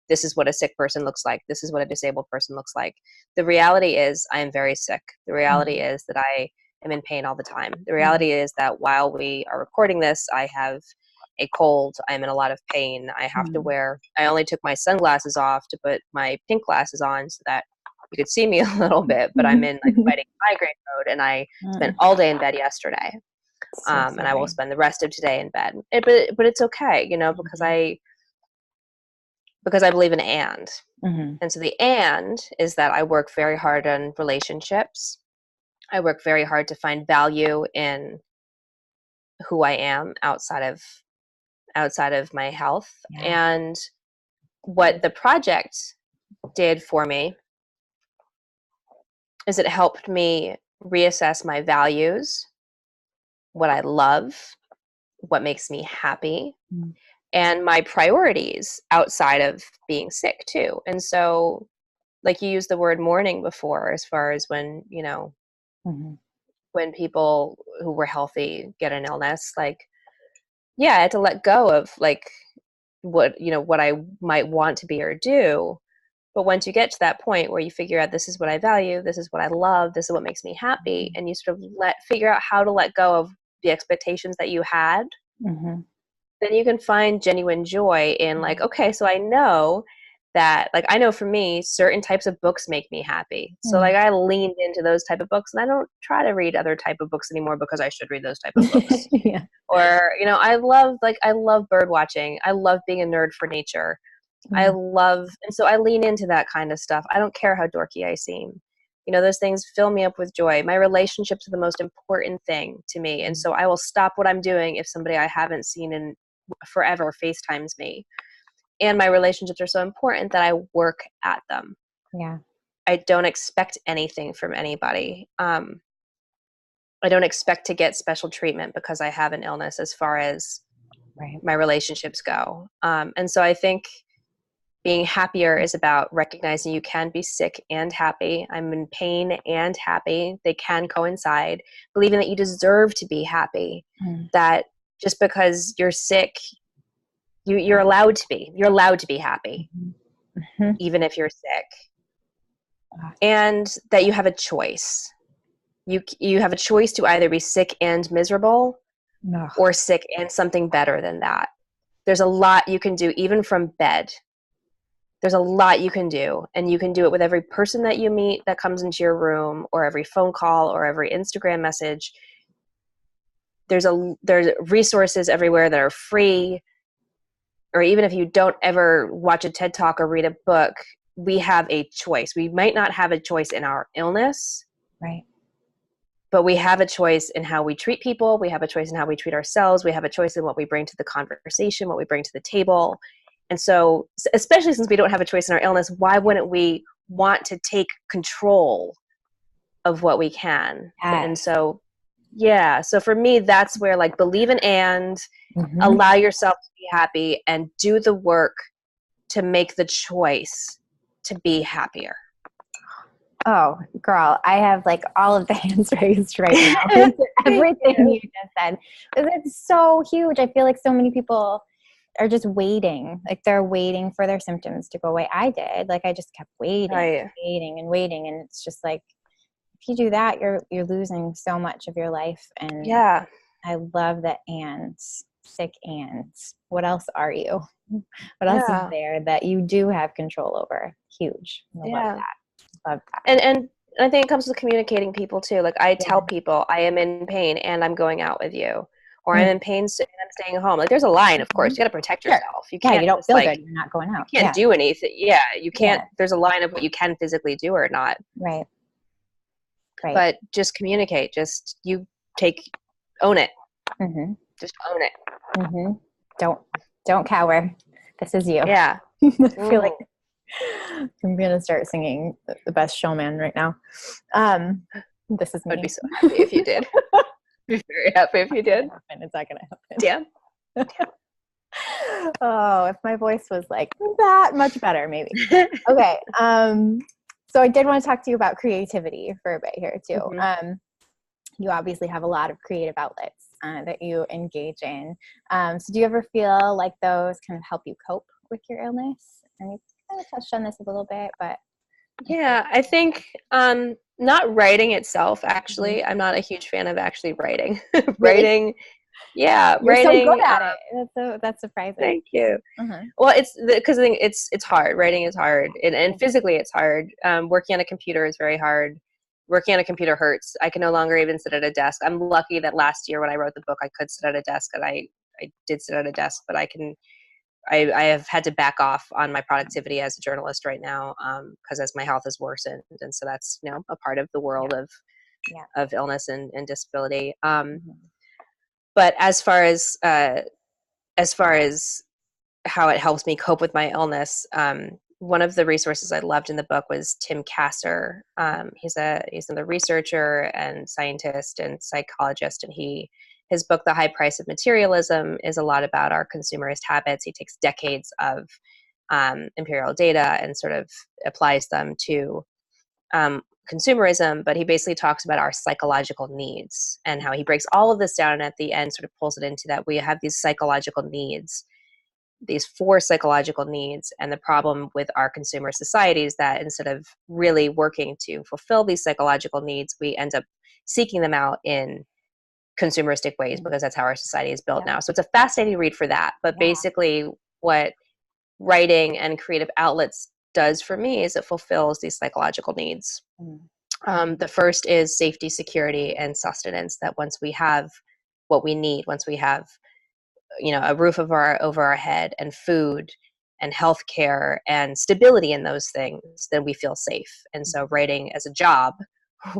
this is what a sick person looks like. This is what a disabled person looks like. The reality is I am very sick. The reality is that I am in pain all the time. The reality is that while we are recording this, I have a cold. I'm in a lot of pain. I only took my sunglasses off to put my pink glasses on so that you could see me a little bit, but I'm in like fighting migraine mode, and I spent all day in bed yesterday. And I will spend the rest of today in bed. But it's okay, you know, because I believe in and. And so the and is that I work very hard on relationships. I work very hard to find value in who I am outside of my health. And what the project did for me is it helped me reassess my values, what I love, what makes me happy, and my priorities outside of being sick too. And so, like, you used the word mourning before, as far as when, you know, when people who were healthy get an illness, like, yeah, I had to let go of like what I might want to be or do. But once you get to that point where you figure out, this is what I value, this is what I love, this is what makes me happy, and you sort of figure out how to let go of the expectations that you had, then you can find genuine joy in, like, okay, so I know that, like, I know for me, certain types of books make me happy. So like I leaned into those type of books, and I don't try to read other type of books anymore because I should read those type of books. Or, you know, I love bird watching. I love being a nerd for nature. And so I lean into that kind of stuff. I don't care how dorky I seem. You know, those things fill me up with joy. My relationships are the most important thing to me. And so I will stop what I'm doing if somebody I haven't seen in forever FaceTimes me. And my relationships are so important that I work at them. I don't expect anything from anybody. I don't expect to get special treatment because I have an illness as far as my relationships go. And so I think being happier is about recognizing you can be sick and happy. I'm in pain and happy. They can coincide. Believing that you deserve to be happy. That just because you're sick, you're allowed to be. You're allowed to be happy, even if you're sick. And that you have a choice. You have a choice to either be sick and miserable, or sick and something better than that. There's a lot you can do, even from bed. There's a lot you can do, and you can do it with every person that you meet that comes into your room, or every phone call, or every Instagram message. There's resources everywhere that are free, or even if you don't ever watch a TED Talk or read a book, we have a choice. We might not have a choice in our illness, but we have a choice in how we treat people. We have a choice in how we treat ourselves. We have a choice in what we bring to the conversation, what we bring to the table. And so, especially since we don't have a choice in our illness, why wouldn't we want to take control of what we can? And so, yeah. So for me, that's where, like, believe in and allow yourself to be happy, and do the work to make the choice to be happier. Oh, girl, I have like all of the hands raised right now. Everything you just said. It's so huge. I feel like so many people are just waiting. Like, they're waiting for their symptoms to go away. I did. Like, I just kept waiting, and waiting. And it's just like, if you do that, you're losing so much of your life. And I love that. And sick and what else are you? What else is there that you do have control over? Huge. I love that. Love that. And I think it comes with communicating people too. Like, I tell people I am in pain and I'm going out with you, or I'm in pain and I'm staying home. Like, there's a line, of course. You got to protect yourself. You can't. You don't feel good. You're not going out. You can't do anything. Yeah, you can't. There's a line of what you can physically do or not. Right. But just communicate. Just own it. Just own it. Don't cower. This is you. Yeah. I feel like I'm gonna start singing The Best Showman right now. This is me. I'd be so happy if you did. Be very happy if you did. It's not gonna happen. Damn. Oh, if my voice was like that much better, maybe. Okay. So I did want to talk to you about creativity for a bit here too. Mm-hmm. You obviously have a lot of creative outlets that you engage in. So do you ever feel like those kind of help you cope with your illness? And you kind of touched on this a little bit, but Yeah, I think not writing itself, Mhm. actually. I'm not a huge fan of actually writing. Really, Writing, yeah, you're so good writing, at it. That's surprising. thank you. Uh-huh. Well, it's because I think it's hard. Writing is hard, and physically it's hard. Working on a computer is very hard. Working on a computer hurts. I can no longer even sit at a desk. I'm lucky that last year when I wrote the book, I could sit at a desk, and I did sit at a desk, but I have had to back off on my productivity as a journalist right now because as my health has worsened, and so that's a part of the Yeah, world yeah. of illness and disability. Mhm. But as far as how it helps me cope with my illness, one of the resources I loved in the book was Tim Kasser. He's another researcher and scientist and psychologist, and his book, The High Price of Materialism, is a lot about our consumerist habits. He takes decades of imperial data and sort of applies them to consumerism, but he basically talks about our psychological needs and how he breaks all of this down and at the end sort of pulls it into that we have these psychological needs, these four psychological needs. And the problem with our consumer society is that instead of really working to fulfill these psychological needs, we end up seeking them out in consumeristic ways because that's how our society is built Yep. now. So it's a fascinating read for that. But Yeah. basically, what writing and creative outlets does for me is it fulfills these psychological needs. Mm. The first is safety, security, and sustenance. That once we have what we need, once we have a roof over our head and food and healthcare and stability in those things, then we feel safe. And so writing as a job,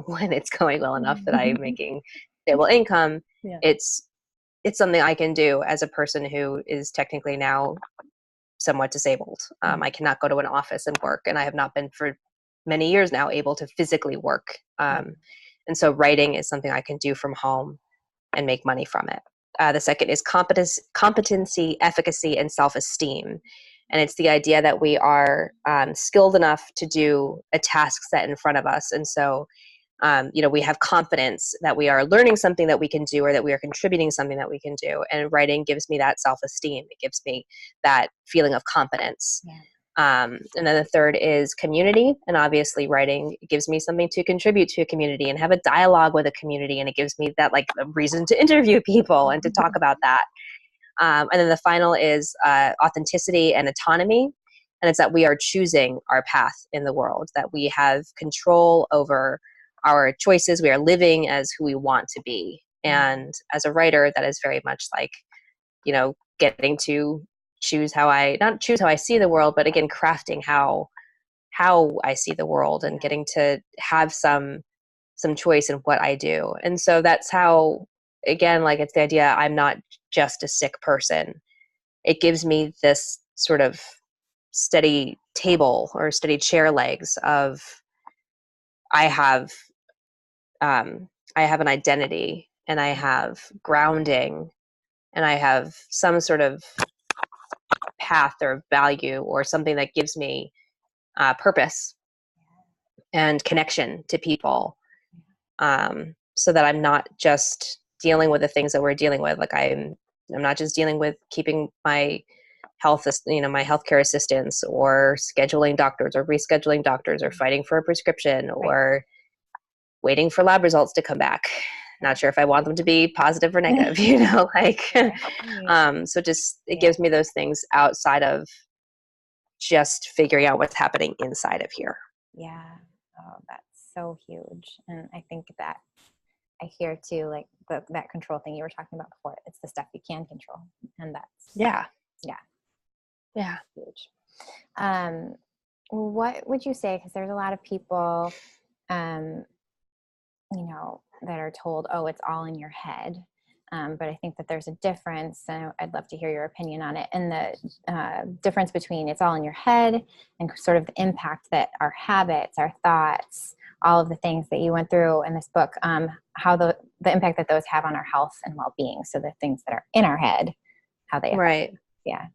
when it's going well enough that I'm making stable income, Yeah. it's something I can do as a person who is technically now somewhat disabled. Mm. I cannot go to an office and work, and I have not been for many years now able to physically work. Yeah. And so writing is something I can do from home and make money from it. The second is competency, efficacy, and self-esteem. And it's the idea that we are skilled enough to do a task set in front of us. And so, we have confidence that we are learning something that we can do or that we are contributing something that we can do. And writing gives me that self-esteem. It gives me that feeling of competence. Yeah. And then the third is community. And obviously writing gives me something to contribute to a community and have a dialogue with a community. And it gives me that like a reason to interview people and to talk about that. And then the final is authenticity and autonomy. And it's that we are choosing our path in the world, that we have control over our choices. We are living as who we want to be. And as a writer, that is very much like, getting to choose not choose how I see the world, but again, crafting how I see the world and getting to have some choice in what I do. And so that's how, again, like it's the idea I'm not just a sick person. It gives me this sort of steady table or steady chair legs of I have I have an identity and I have grounding and I have some sort of path or value or something that gives me purpose and connection to people, so that I'm not just dealing with the things that we're dealing with. Like I'm not just dealing with keeping my my healthcare assistance or scheduling doctors or rescheduling doctors or fighting for a prescription Right. or waiting for lab results to come back. Not sure if I want them to be positive or negative, like, Right. so just, it Yeah. gives me those things outside of just figuring out what's happening inside of here. Yeah. Oh, that's so huge. And I think that I hear too, like that control thing you were talking about before. It's the stuff you can control, and that's Yeah. yeah, Yeah. huge. Um, what would you say? Because there's a lot of people, um, that are told, "Oh, it's all in your head." But I think that there's a difference, and I'd love to hear your opinion on it. And the difference between it's all in your head and sort of the impact that our habits, our thoughts, all of the things that you went through in this book, how the impact that those have on our health and well-being. So the things that are in our head, how they affect. Right. Yeah.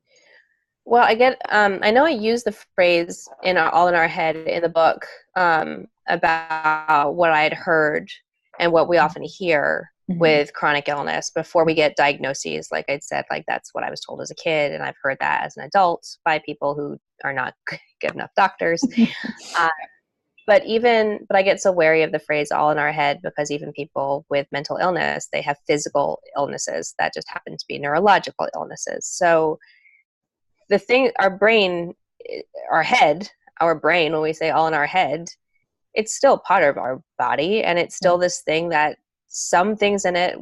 Well, I know I use the phrase all in our head in the book, about what I had heard and what we often hear Mm-hmm. with chronic illness before we get diagnoses. Like I said, like that's what I was told as a kid, and I've heard that as an adult by people who are not good enough doctors. Uh, but I get so wary of the phrase all in our head, because even people with mental illness, they have physical illnesses that just happen to be neurological illnesses. So the thing, our brain, when we say all in our head, it's still part of our body, and it's still this thing that some things in it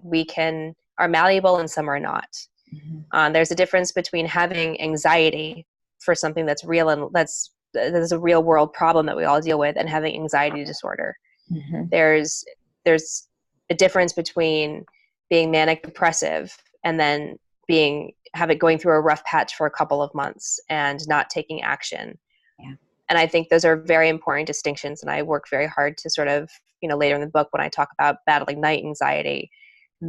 are malleable and some are not. Mm-hmm. There's a difference between having anxiety for something that's real and that's a real world problem that we all deal with, and having anxiety disorder. Mm-hmm. There's a difference between being manic depressive and then going through a rough patch for a couple of months and not taking action. Yeah. And I think those are very important distinctions. And I work very hard to sort of, later in the book, when I talk about battling night anxiety,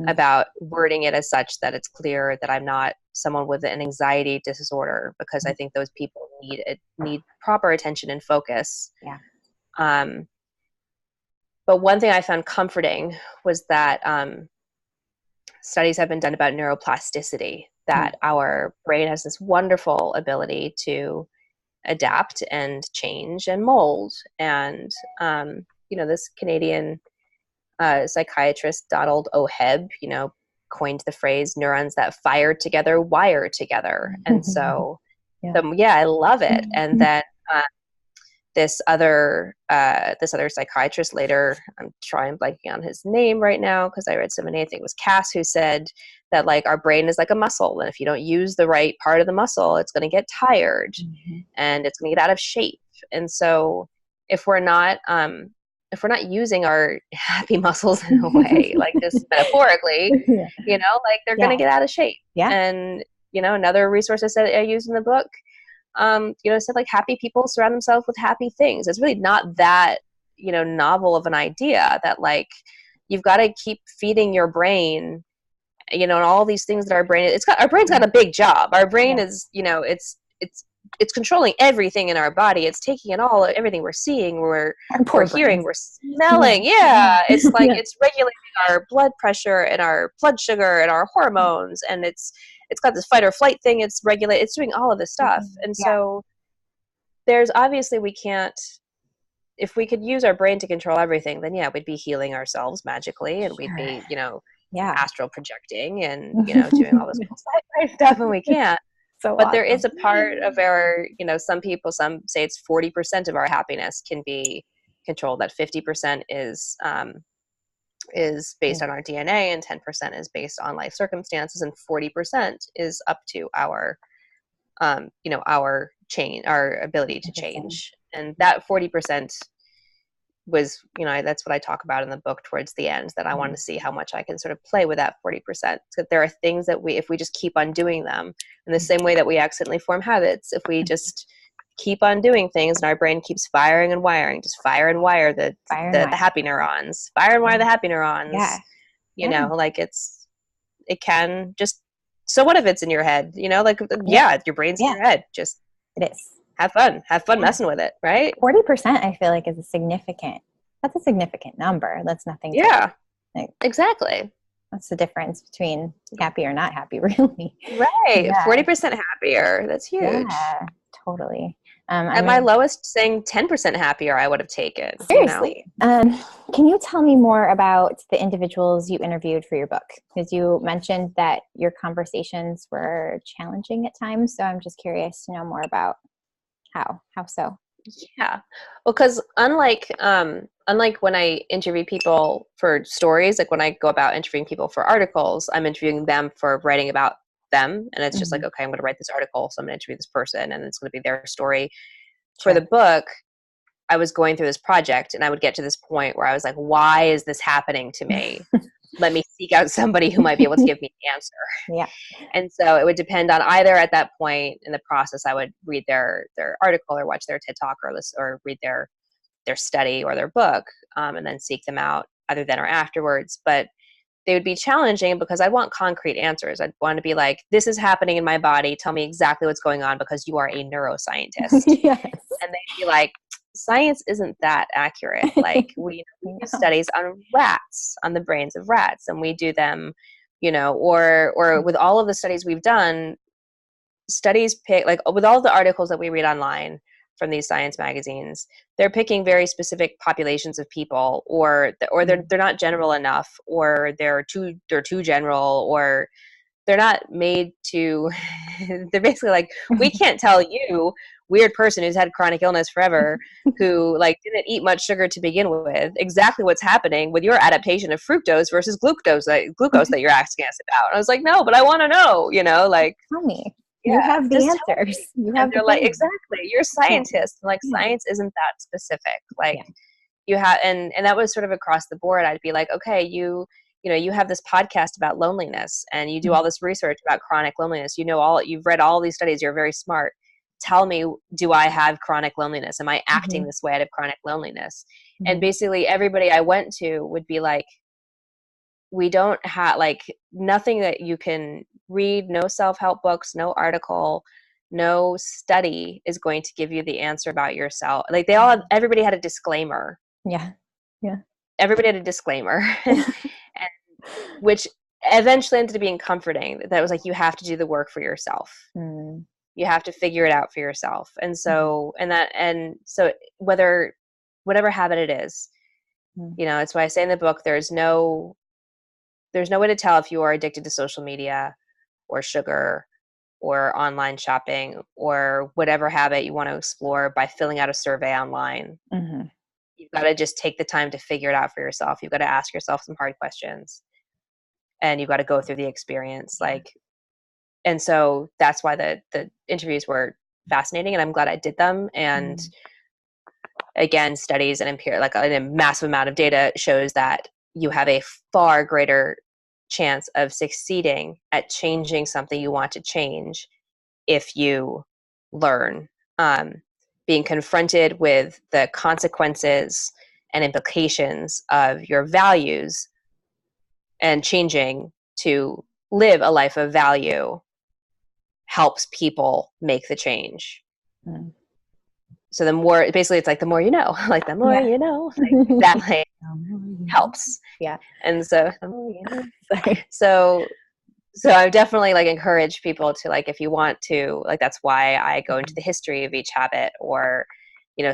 about wording it as such that it's clear that I'm not someone with an anxiety disorder, because I think those people need proper attention and focus. Yeah. But one thing I found comforting was that studies have been done about neuroplasticity, that our brain has this wonderful ability to adapt and change and mold. And, this Canadian psychiatrist, Donald O. Hebb, coined the phrase neurons that fire together, wire together. And so, I love it. And then this other psychiatrist later, I'm trying blanking on his name right now because I read so many, I think it was Cass, who said that like our brain is like a muscle, and if you don't use the right part of the muscle, it's going to get tired and it's going to get out of shape. And so if we're not using our happy muscles in a way, like just metaphorically, like they're going to get out of shape. And another resource I used in the book, it said like happy people surround themselves with happy things. It's really not that, novel of an idea, that like you've got to keep feeding your brain, and all these things that our brain's got a big job. Our brain is, it's controlling everything in our body. It's taking in everything we're seeing, we're hearing, we're smelling. It's like it's regulating our blood pressure and our blood sugar and our hormones, and it's got this fight or flight thing. It's doing all of this stuff. And so there's obviously, if we could use our brain to control everything, then we'd be healing ourselves magically, and we'd be, astral projecting and, doing all this cool stuff, and we can't. But awesome. There is a part of our, some say it's 40% of our happiness can be controlled. That 50% is based on our DNA, and 10% is based on life circumstances, and 40% is up to our, our ability to change. And that 40% was, that's what I talk about in the book towards the end, that I want to see how much I can sort of play with that 40%. That there are things that if we just keep on doing them, in the same way that we accidentally form habits, if we just keep on doing things and our brain keeps firing and wiring, just fire and wire the happy neurons, fire and wire the happy neurons, like it can just, so what if it's in your head, your brain's in your head, just it is. Have fun messing with it, right? 40% I feel like is that's a significant number. That's nothing. Exactly. What's the difference between happy or not happy, really? Right. 40% happier. That's huge. Yeah, totally. At my lowest, saying 10% happier, I would have taken. Seriously. Can you tell me more about the individuals you interviewed for your book? Because you mentioned that your conversations were challenging at times. So I'm just curious to know more about how so. Yeah. Well, because unlike when I interview people for stories, like when I go about interviewing people for articles, I'm interviewing them for writing about them. And it's just like, okay, I'm going to write this article, so I'm going to interview this person, and it's going to be their story. Sure. For the book, I was going through this project, and I would get to this point where I was like, why is this happening to me? Let me seek out somebody who might be able to give me an answer. Yeah. And so it would depend on either at that point in the process, I would read their article or watch their TED Talk or read their study or their book, and then seek them out either then or afterwards. But they would be challenging because I want concrete answers. I'd want to be like, this is happening in my body. Tell me exactly what's going on because you are a neuroscientist. Yes. And they'd be like, science isn't that accurate. Like we do studies on rats, on the brains of rats, and we do them, or with all of the studies we've done, studies pick, like with all the articles that we read online from these science magazines, they're picking very specific populations of people, or they're not general enough, or they're too general, or they're not made to they're basically like, we can't tell you, weird person who's had chronic illness forever, who like didn't eat much sugar to begin with, exactly what's happening with your adaptation of fructose versus glucose that you're asking us about. And I was like, no, but I want to know, like, Tell me. yeah, You have the just tell answers. me. You And have they're the like, brain. exactly, you're a scientist. Like, science isn't that specific. Like, you have, and that was sort of across the board. I'd be like, okay, you have this podcast about loneliness, and you do all this research about chronic loneliness. You've read all these studies. You're very smart. Tell me, do I have chronic loneliness? Am I acting this way out of chronic loneliness? And basically everybody I went to would be like, we don't have, like, nothing that you can read, no self-help books, no article, no study is going to give you the answer about yourself. Like everybody had a disclaimer. Yeah. Everybody had a disclaimer, and which eventually ended up being comforting. That was like, you have to do the work for yourself. You have to figure it out for yourself. And so, so whatever habit it is, it's why I say in the book, there's no way to tell if you are addicted to social media or sugar or online shopping or whatever habit you want to explore by filling out a survey online. You've got to just take the time to figure it out for yourself. You've got to ask yourself some hard questions, and you've got to go through the experience. And so that's why the interviews were fascinating, and I'm glad I did them. And again, studies and a massive amount of data shows that you have a far greater chance of succeeding at changing something you want to change if you learn. Being confronted with the consequences and implications of your values and changing to live a life of value helps people make the change. So the more, basically it's like, the more you know, like the more you know, like, that like helps. Yeah. And so, so I definitely like encourage people to, like, if you want to, like, that's why I go into the history of each habit, or,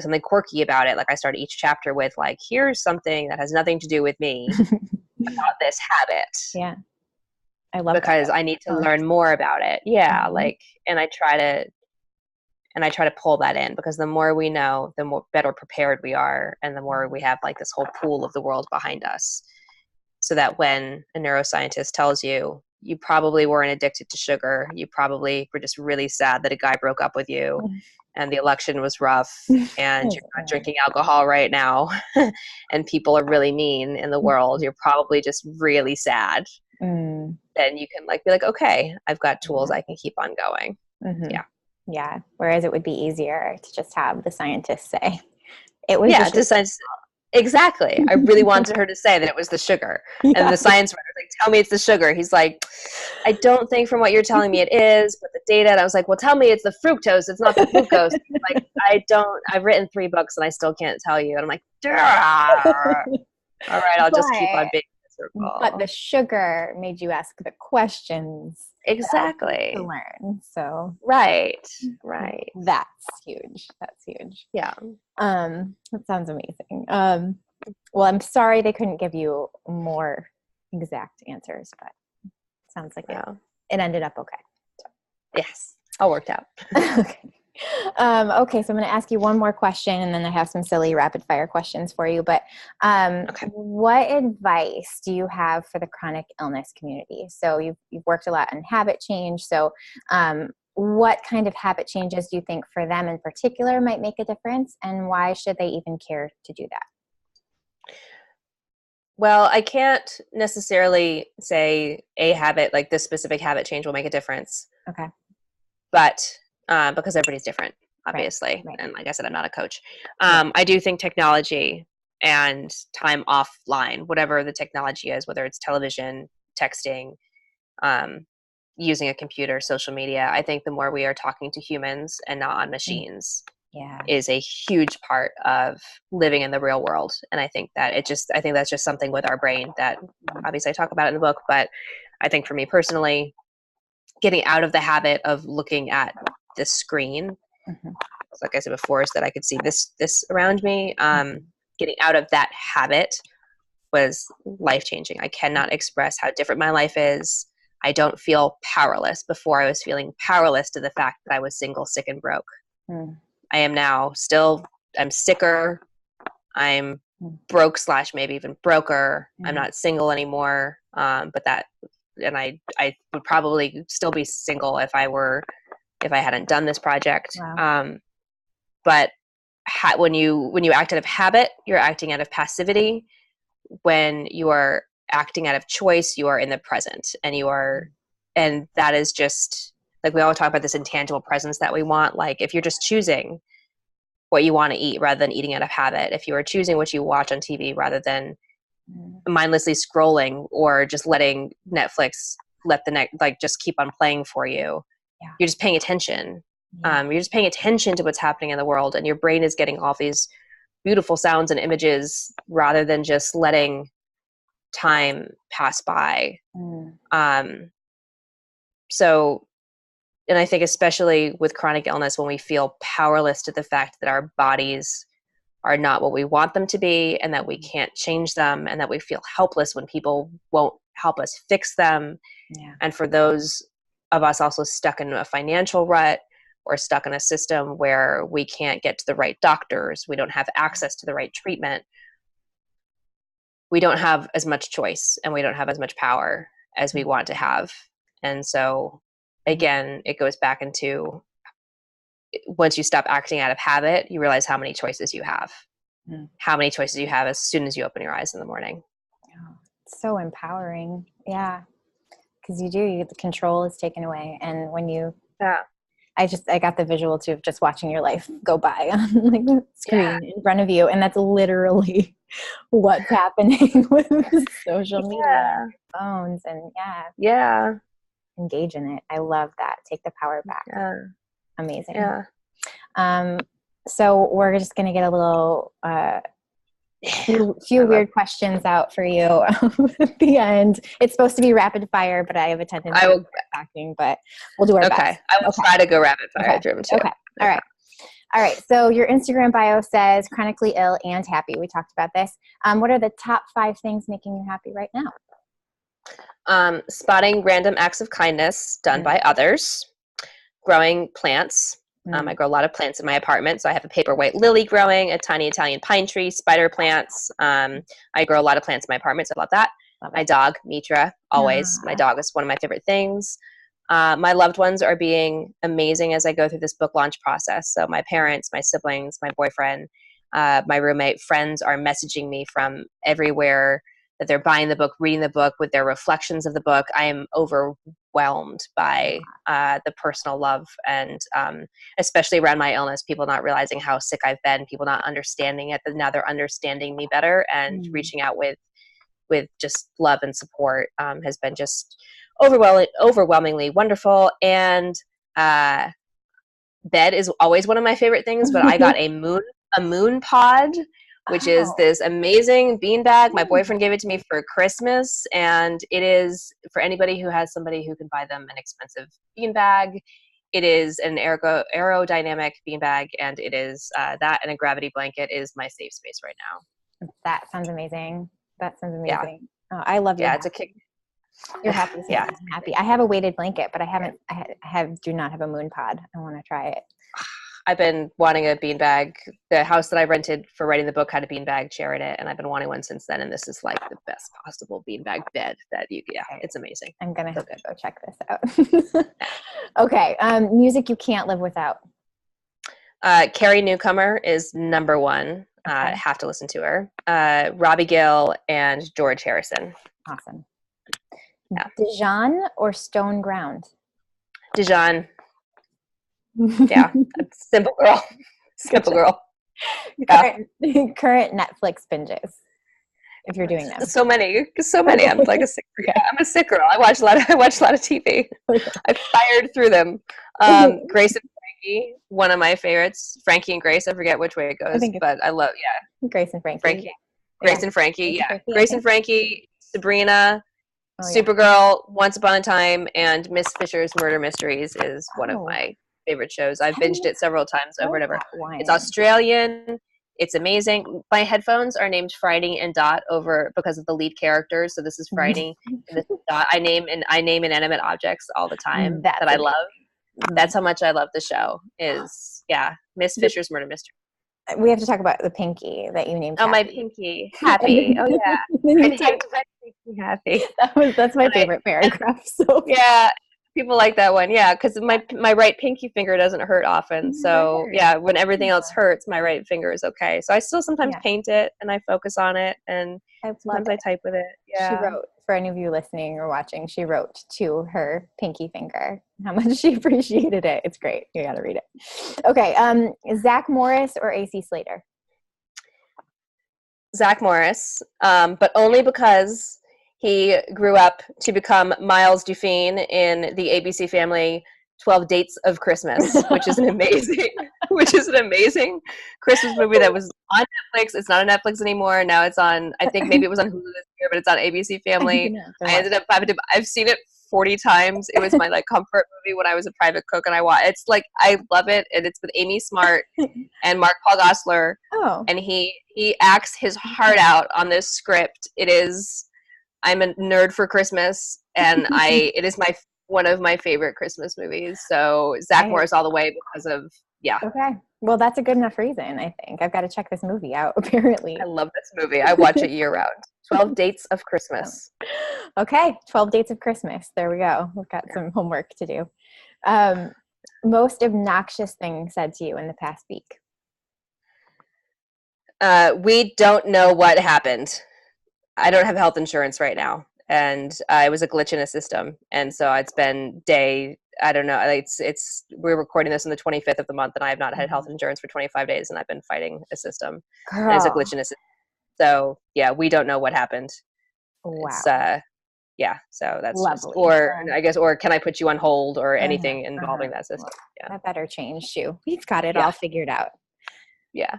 something quirky about it. Like I start each chapter with like, here's something that has nothing to do with me about this habit. Yeah. I love because that. I need to learn more about it. Yeah. Like, and I try to pull that in, because the more we know, the more better prepared we are. And the more we have like this whole pool of the world behind us, so that when a neuroscientist tells you, you probably weren't addicted to sugar, you probably were just really sad that a guy broke up with you and the election was rough and you're not drinking alcohol right now and people are really mean in the world, you're probably just really sad. Then you can like be like, okay, I've got tools, I can keep on going. Yeah. Whereas it would be easier to just have the scientists say it was exactly. I really wanted her to say that it was the sugar. And the science writer was like, tell me it's the sugar. He's like, I don't think from what you're telling me it is, but the data. And I was like, well, tell me it's the fructose, it's not the glucose. Like, I've written 3 books and I still can't tell you. And I'm like, all right, I'll just keep on being miserable. But the sugar made you ask the questions. Exactly. To learn. So right. That's huge. Yeah. That sounds amazing. Well, I'm sorry they couldn't give you more exact answers, but it sounds like it ended up okay. Yes, all worked out. Okay, so I'm going to ask you one more question, and then I have some silly rapid fire questions for you. But what advice do you have for the chronic illness community? So you've worked a lot on habit change. So what kind of habit changes do you think for them in particular might make a difference, and why should they even care to do that? Well, I can't necessarily say a habit, like this specific habit change will make a difference. Okay. But because everybody's different, obviously. Right. And like I said, I'm not a coach. I do think technology and time offline, whatever the technology is, whether it's television, texting, using a computer, social media. I think the more we are talking to humans and not on machines is a huge part of living in the real world. And I think that I think that's just something with our brain that obviously I talk about it in the book, but I think for me personally, getting out of the habit of looking at the screen, like I said before, is that I could see this around me. Getting out of that habit was life-changing. I cannot express how different my life is. I don't feel powerless. Before I was feeling powerless to the fact that I was single, sick, and broke. I am now I'm sicker. I'm broke / maybe even broker. I'm not single anymore. And I would probably still be single if I hadn't done this project. Wow. But when you act out of habit, you're acting out of passivity. When you are acting out of choice, you are in the present, and that is just like we always talk about this intangible presence that we want. Like if you're just choosing what you want to eat rather than eating out of habit, if you are choosing what you watch on TV rather than mindlessly scrolling or just letting Netflix just keep on playing for you, you're just paying attention. You're just paying attention to what's happening in the world, and your brain is getting all these beautiful sounds and images rather than just letting time pass by. And I think especially with chronic illness, when we feel powerless to the fact that our bodies are not what we want them to be and that we can't change them, and that we feel helpless when people won't help us fix them. And for those of us also stuck in a financial rut or stuck in a system where we can't get to the right doctors, we don't have access to the right treatment, we don't have as much choice and we don't have as much power as we want to have. And so again, it goes back into once you stop acting out of habit, you realize how many choices you have. How many choices you have as soon as you open your eyes in the morning. It's so empowering. Yeah. Because the control is taken away. And when I got the visual too of just watching your life go by on like the screen in front of you. And that's literally what's happening with social media, phones, and engage in it. I love that. Take the power back. Amazing. So we're just going to get a little few weird questions out for you at the end. It's supposed to be rapid fire, but I have a tendency to talking, but we'll do our best. I will try to go rapid fire driven too. All right. So your Instagram bio says chronically ill and happy. We talked about this. What are the top 5 things making you happy right now? Spotting random acts of kindness done by others. Growing plants. I grow a lot of plants in my apartment. So I have a paper white lily growing, a tiny Italian pine tree, spider plants. I grow a lot of plants in my apartment, so I love that. My dog, Mitra, always. My dog is one of my favorite things. My loved ones are being amazing as I go through this book launch process. So my parents, my siblings, my boyfriend, my roommate, friends are messaging me from everywhere that they're buying the book, reading the book with their reflections of the book. I am overwhelmed by the personal love, and especially around my illness, people not realizing how sick I've been, people not understanding it, but now they're understanding me better and reaching out with just love and support has been just overwhelmingly wonderful. And bed is always one of my favorite things, but I got a moon pod, which is this amazing beanbag. My boyfriend gave it to me for Christmas, and it is for anybody who has somebody who can buy them an expensive beanbag. It is an aerodynamic beanbag, and it is that and a gravity blanket is my safe space right now. That sounds amazing. Oh, I love you. Yeah, it's a kick. You're happy. So I'm happy. I have a weighted blanket, but I do not have a moon pod. I want to try it. I've been wanting a beanbag. The house that I rented for writing the book had a beanbag chair in it, and I've been wanting one since then. And this is like the best possible beanbag bed that it's amazing. I'm going to have to go check this out. Okay. Music you can't live without. Carrie Newcomer is number 1. I have to listen to her. Robbie Gill and George Harrison. Awesome. Yeah. Dijon or Stone Ground? Dijon. Yeah, simple girl. Yeah. Current Netflix binges, if you're doing them. So many. I'm like a sick. Okay. Yeah, I'm a sick girl. I watch a lot of TV. Okay. I fired through them. Grace and Frankie, one of my favorites. Frankie and Grace. I forget which way it I goes, think it's but I love. Yeah, Grace and Frankie. Frankie. Yeah. Grace and Frankie. Grace and Yeah, Frankie, I Grace and think. Frankie. Sabrina. Oh yeah. Supergirl, Once Upon a Time, and Miss Fisher's Murder Mysteries is one of Oh, my favorite shows. I've I binged it several times know over and over. that It's one. Australian. It's amazing. My headphones are named Friday and Dot over because of the lead characters. So this is Friday and this is Dot. I name inanimate objects all the time that I love. amazing. That's how much I love the show. Is Miss Fisher's Murder Mystery. We have to talk about the pinky that you named. Oh, Happy. my pinky, Happy. Oh yeah, I named my pinky Happy. That's my favorite paragraph. So yeah. People like that one, yeah, because my right pinky finger doesn't hurt often. So yeah, when everything else hurts, my right finger is okay. So I still sometimes paint it and I focus on it, and sometimes I type with it. Yeah. She wrote, for any of you listening or watching, she wrote to her pinky finger how much she appreciated it. It's great. You got to read it. Okay, Zach Morris or AC Slater? Zach Morris, but only because he grew up to become Miles Dufine in the ABC Family 12 Dates of Christmas, which is an amazing Christmas movie that was on Netflix. It's not on Netflix anymore. Now it's on, I think maybe it was on Hulu this year, but it's on ABC Family. I've seen it 40 times. It was my like comfort movie when I was a private cook, and it's like, I love it. And it's with Amy Smart and Mark Paul Gosselaar. Oh. And he acts his heart out on this script. I'm a nerd for Christmas, and it is one of my favorite Christmas movies. So Zach Morris all the way because of Okay. Well, that's a good enough reason, I think. I've got to check this movie out, apparently. I love this movie. I watch it year round. 12 Dates of Christmas. Okay. 12 Dates of Christmas. There we go. We've got some homework to do. Most obnoxious thing said to you in the past week? We don't know what happened. I don't have health insurance right now, and it was a glitch in a system, and so it's been I don't know. We're recording this on the 25th of the month, and I have not had health insurance for 25 days, and I've been fighting a system. And it's a glitch in a system. So yeah, we don't know what happened. Wow. It's, so that's lovely. Or can I put you on hold or anything involving that system? Yeah. That better change too. We've got it all figured out. Yeah.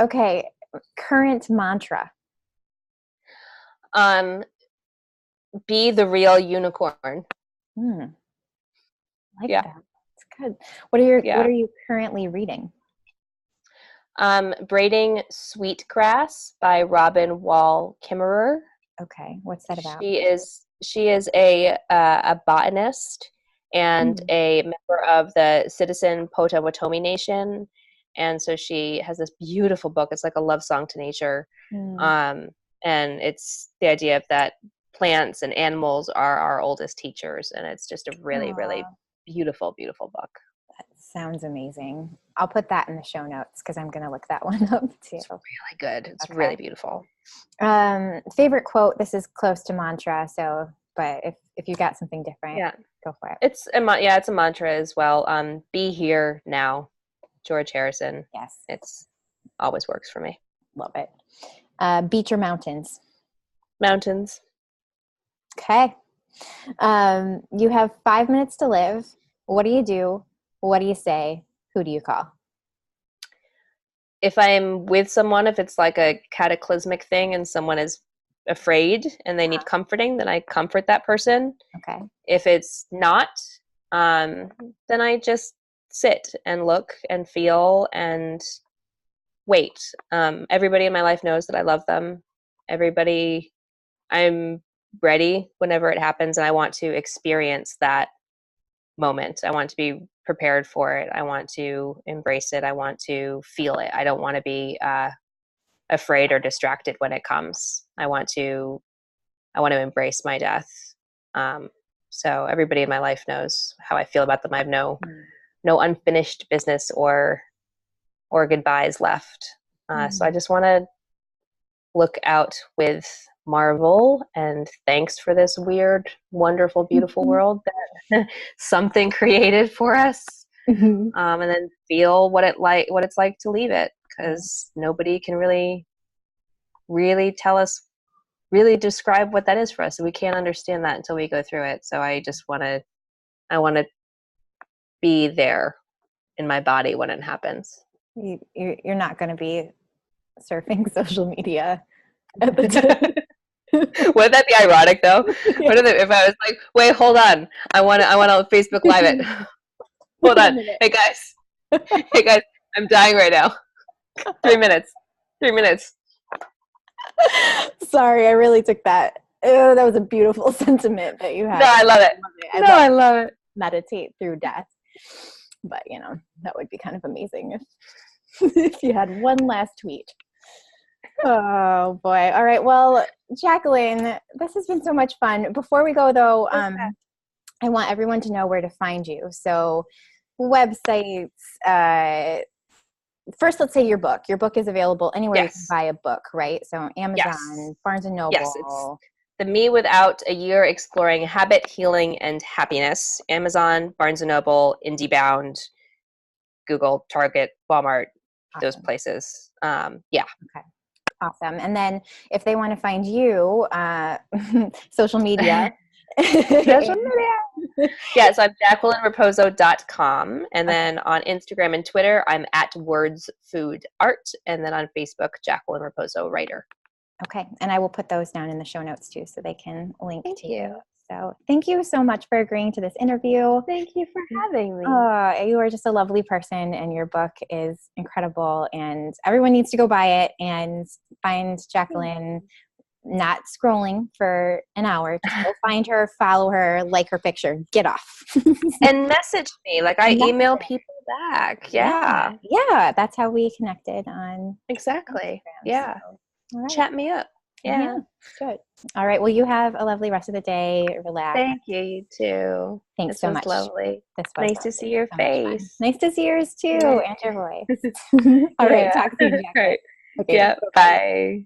Okay. Current mantra. Be the real unicorn. That. It's good. What are you currently reading? Braiding Sweetgrass by Robin Wall Kimmerer. Okay. What's that about? She is a botanist and a member of the Citizen Potawatomi Nation. And so she has this beautiful book. It's like a love song to nature. And it's the idea of that plants and animals are our oldest teachers. And it's just a really, really beautiful, beautiful book. That sounds amazing. I'll put that in the show notes because I'm going to look that one up too. It's really good. It's really beautiful. Favorite quote. This is close to mantra. But if you got something different, go for it. It's a mantra as well. Be here now. George Harrison. Yes. It's always works for me. Love it. Beach or mountains? Mountains. Okay. You have 5 minutes to live. What do you do? What do you say? Who do you call? If I'm with someone, if it's like a cataclysmic thing and someone is afraid and they need comforting, then I comfort that person. Okay. If it's not, then I just sit and look and feel and wait. Everybody in my life knows that I love them. I'm ready whenever it happens, and I want to experience that moment. I want to be prepared for it. I want to embrace it. I want to feel it. I don't want to be afraid or distracted when it comes. I want to embrace my death. So everybody in my life knows how I feel about them. I have no unfinished business or goodbyes left. So I just want to look out with marvel and thanks for this weird, wonderful, beautiful world that something created for us. And then feel what it's like to leave it, because nobody can really tell us, really describe what that is for us. So we can't understand that until we go through it. So I want to be there in my body when it happens. You're not going to be surfing social media at the time. Wouldn't that be ironic though? Yeah. What if I was like, wait, hold on, I want to Facebook Live it. Hold on, hey guys, I'm dying right now. 3 minutes. Sorry, I really took that. Oh, that was a beautiful sentiment that you had. No, I love it. I love it. Meditate through death. But, that would be kind of amazing if you had one last tweet. Oh, boy. All right. Well, Jacqueline, this has been so much fun. Before we go, though, I want everyone to know where to find you. So websites, first, let's say your book. Your book is available anywhere you can buy a book, right? So Amazon, Barnes & Noble. Yes, it's The Me Without a Year Exploring Habit, Healing, and Happiness. Amazon, Barnes & Noble, IndieBound, Google, Target, Walmart, those places. Yeah. Okay. Awesome. And then if they want to find you, social media. Yeah, so I'm JacquelineRaposo.com. And then on Instagram and Twitter, I'm at Words Food Art. And then on Facebook, Jacqueline Raposo Writer. Okay. And I will put those down in the show notes too, so they can link to you. So thank you so much for agreeing to this interview. Thank you for having me. You are just a lovely person, and your book is incredible, and everyone needs to go buy it and find Jacqueline, not scrolling for an hour. Just go find her, follow her, like her picture, get off. And message me. Like I email people back. Yeah. Yeah. That's how we connected on Exactly. Instagram, yeah. So. Right. Chat me up. Yeah. Good. All right. Well, you have a lovely rest of the day. Relax. Thank you. You too. Thanks so much. Lovely. This was nice to see your face. Nice to see yours too, and your voice. All right. Talk soon, Jacqueline. Okay. Yeah. Bye.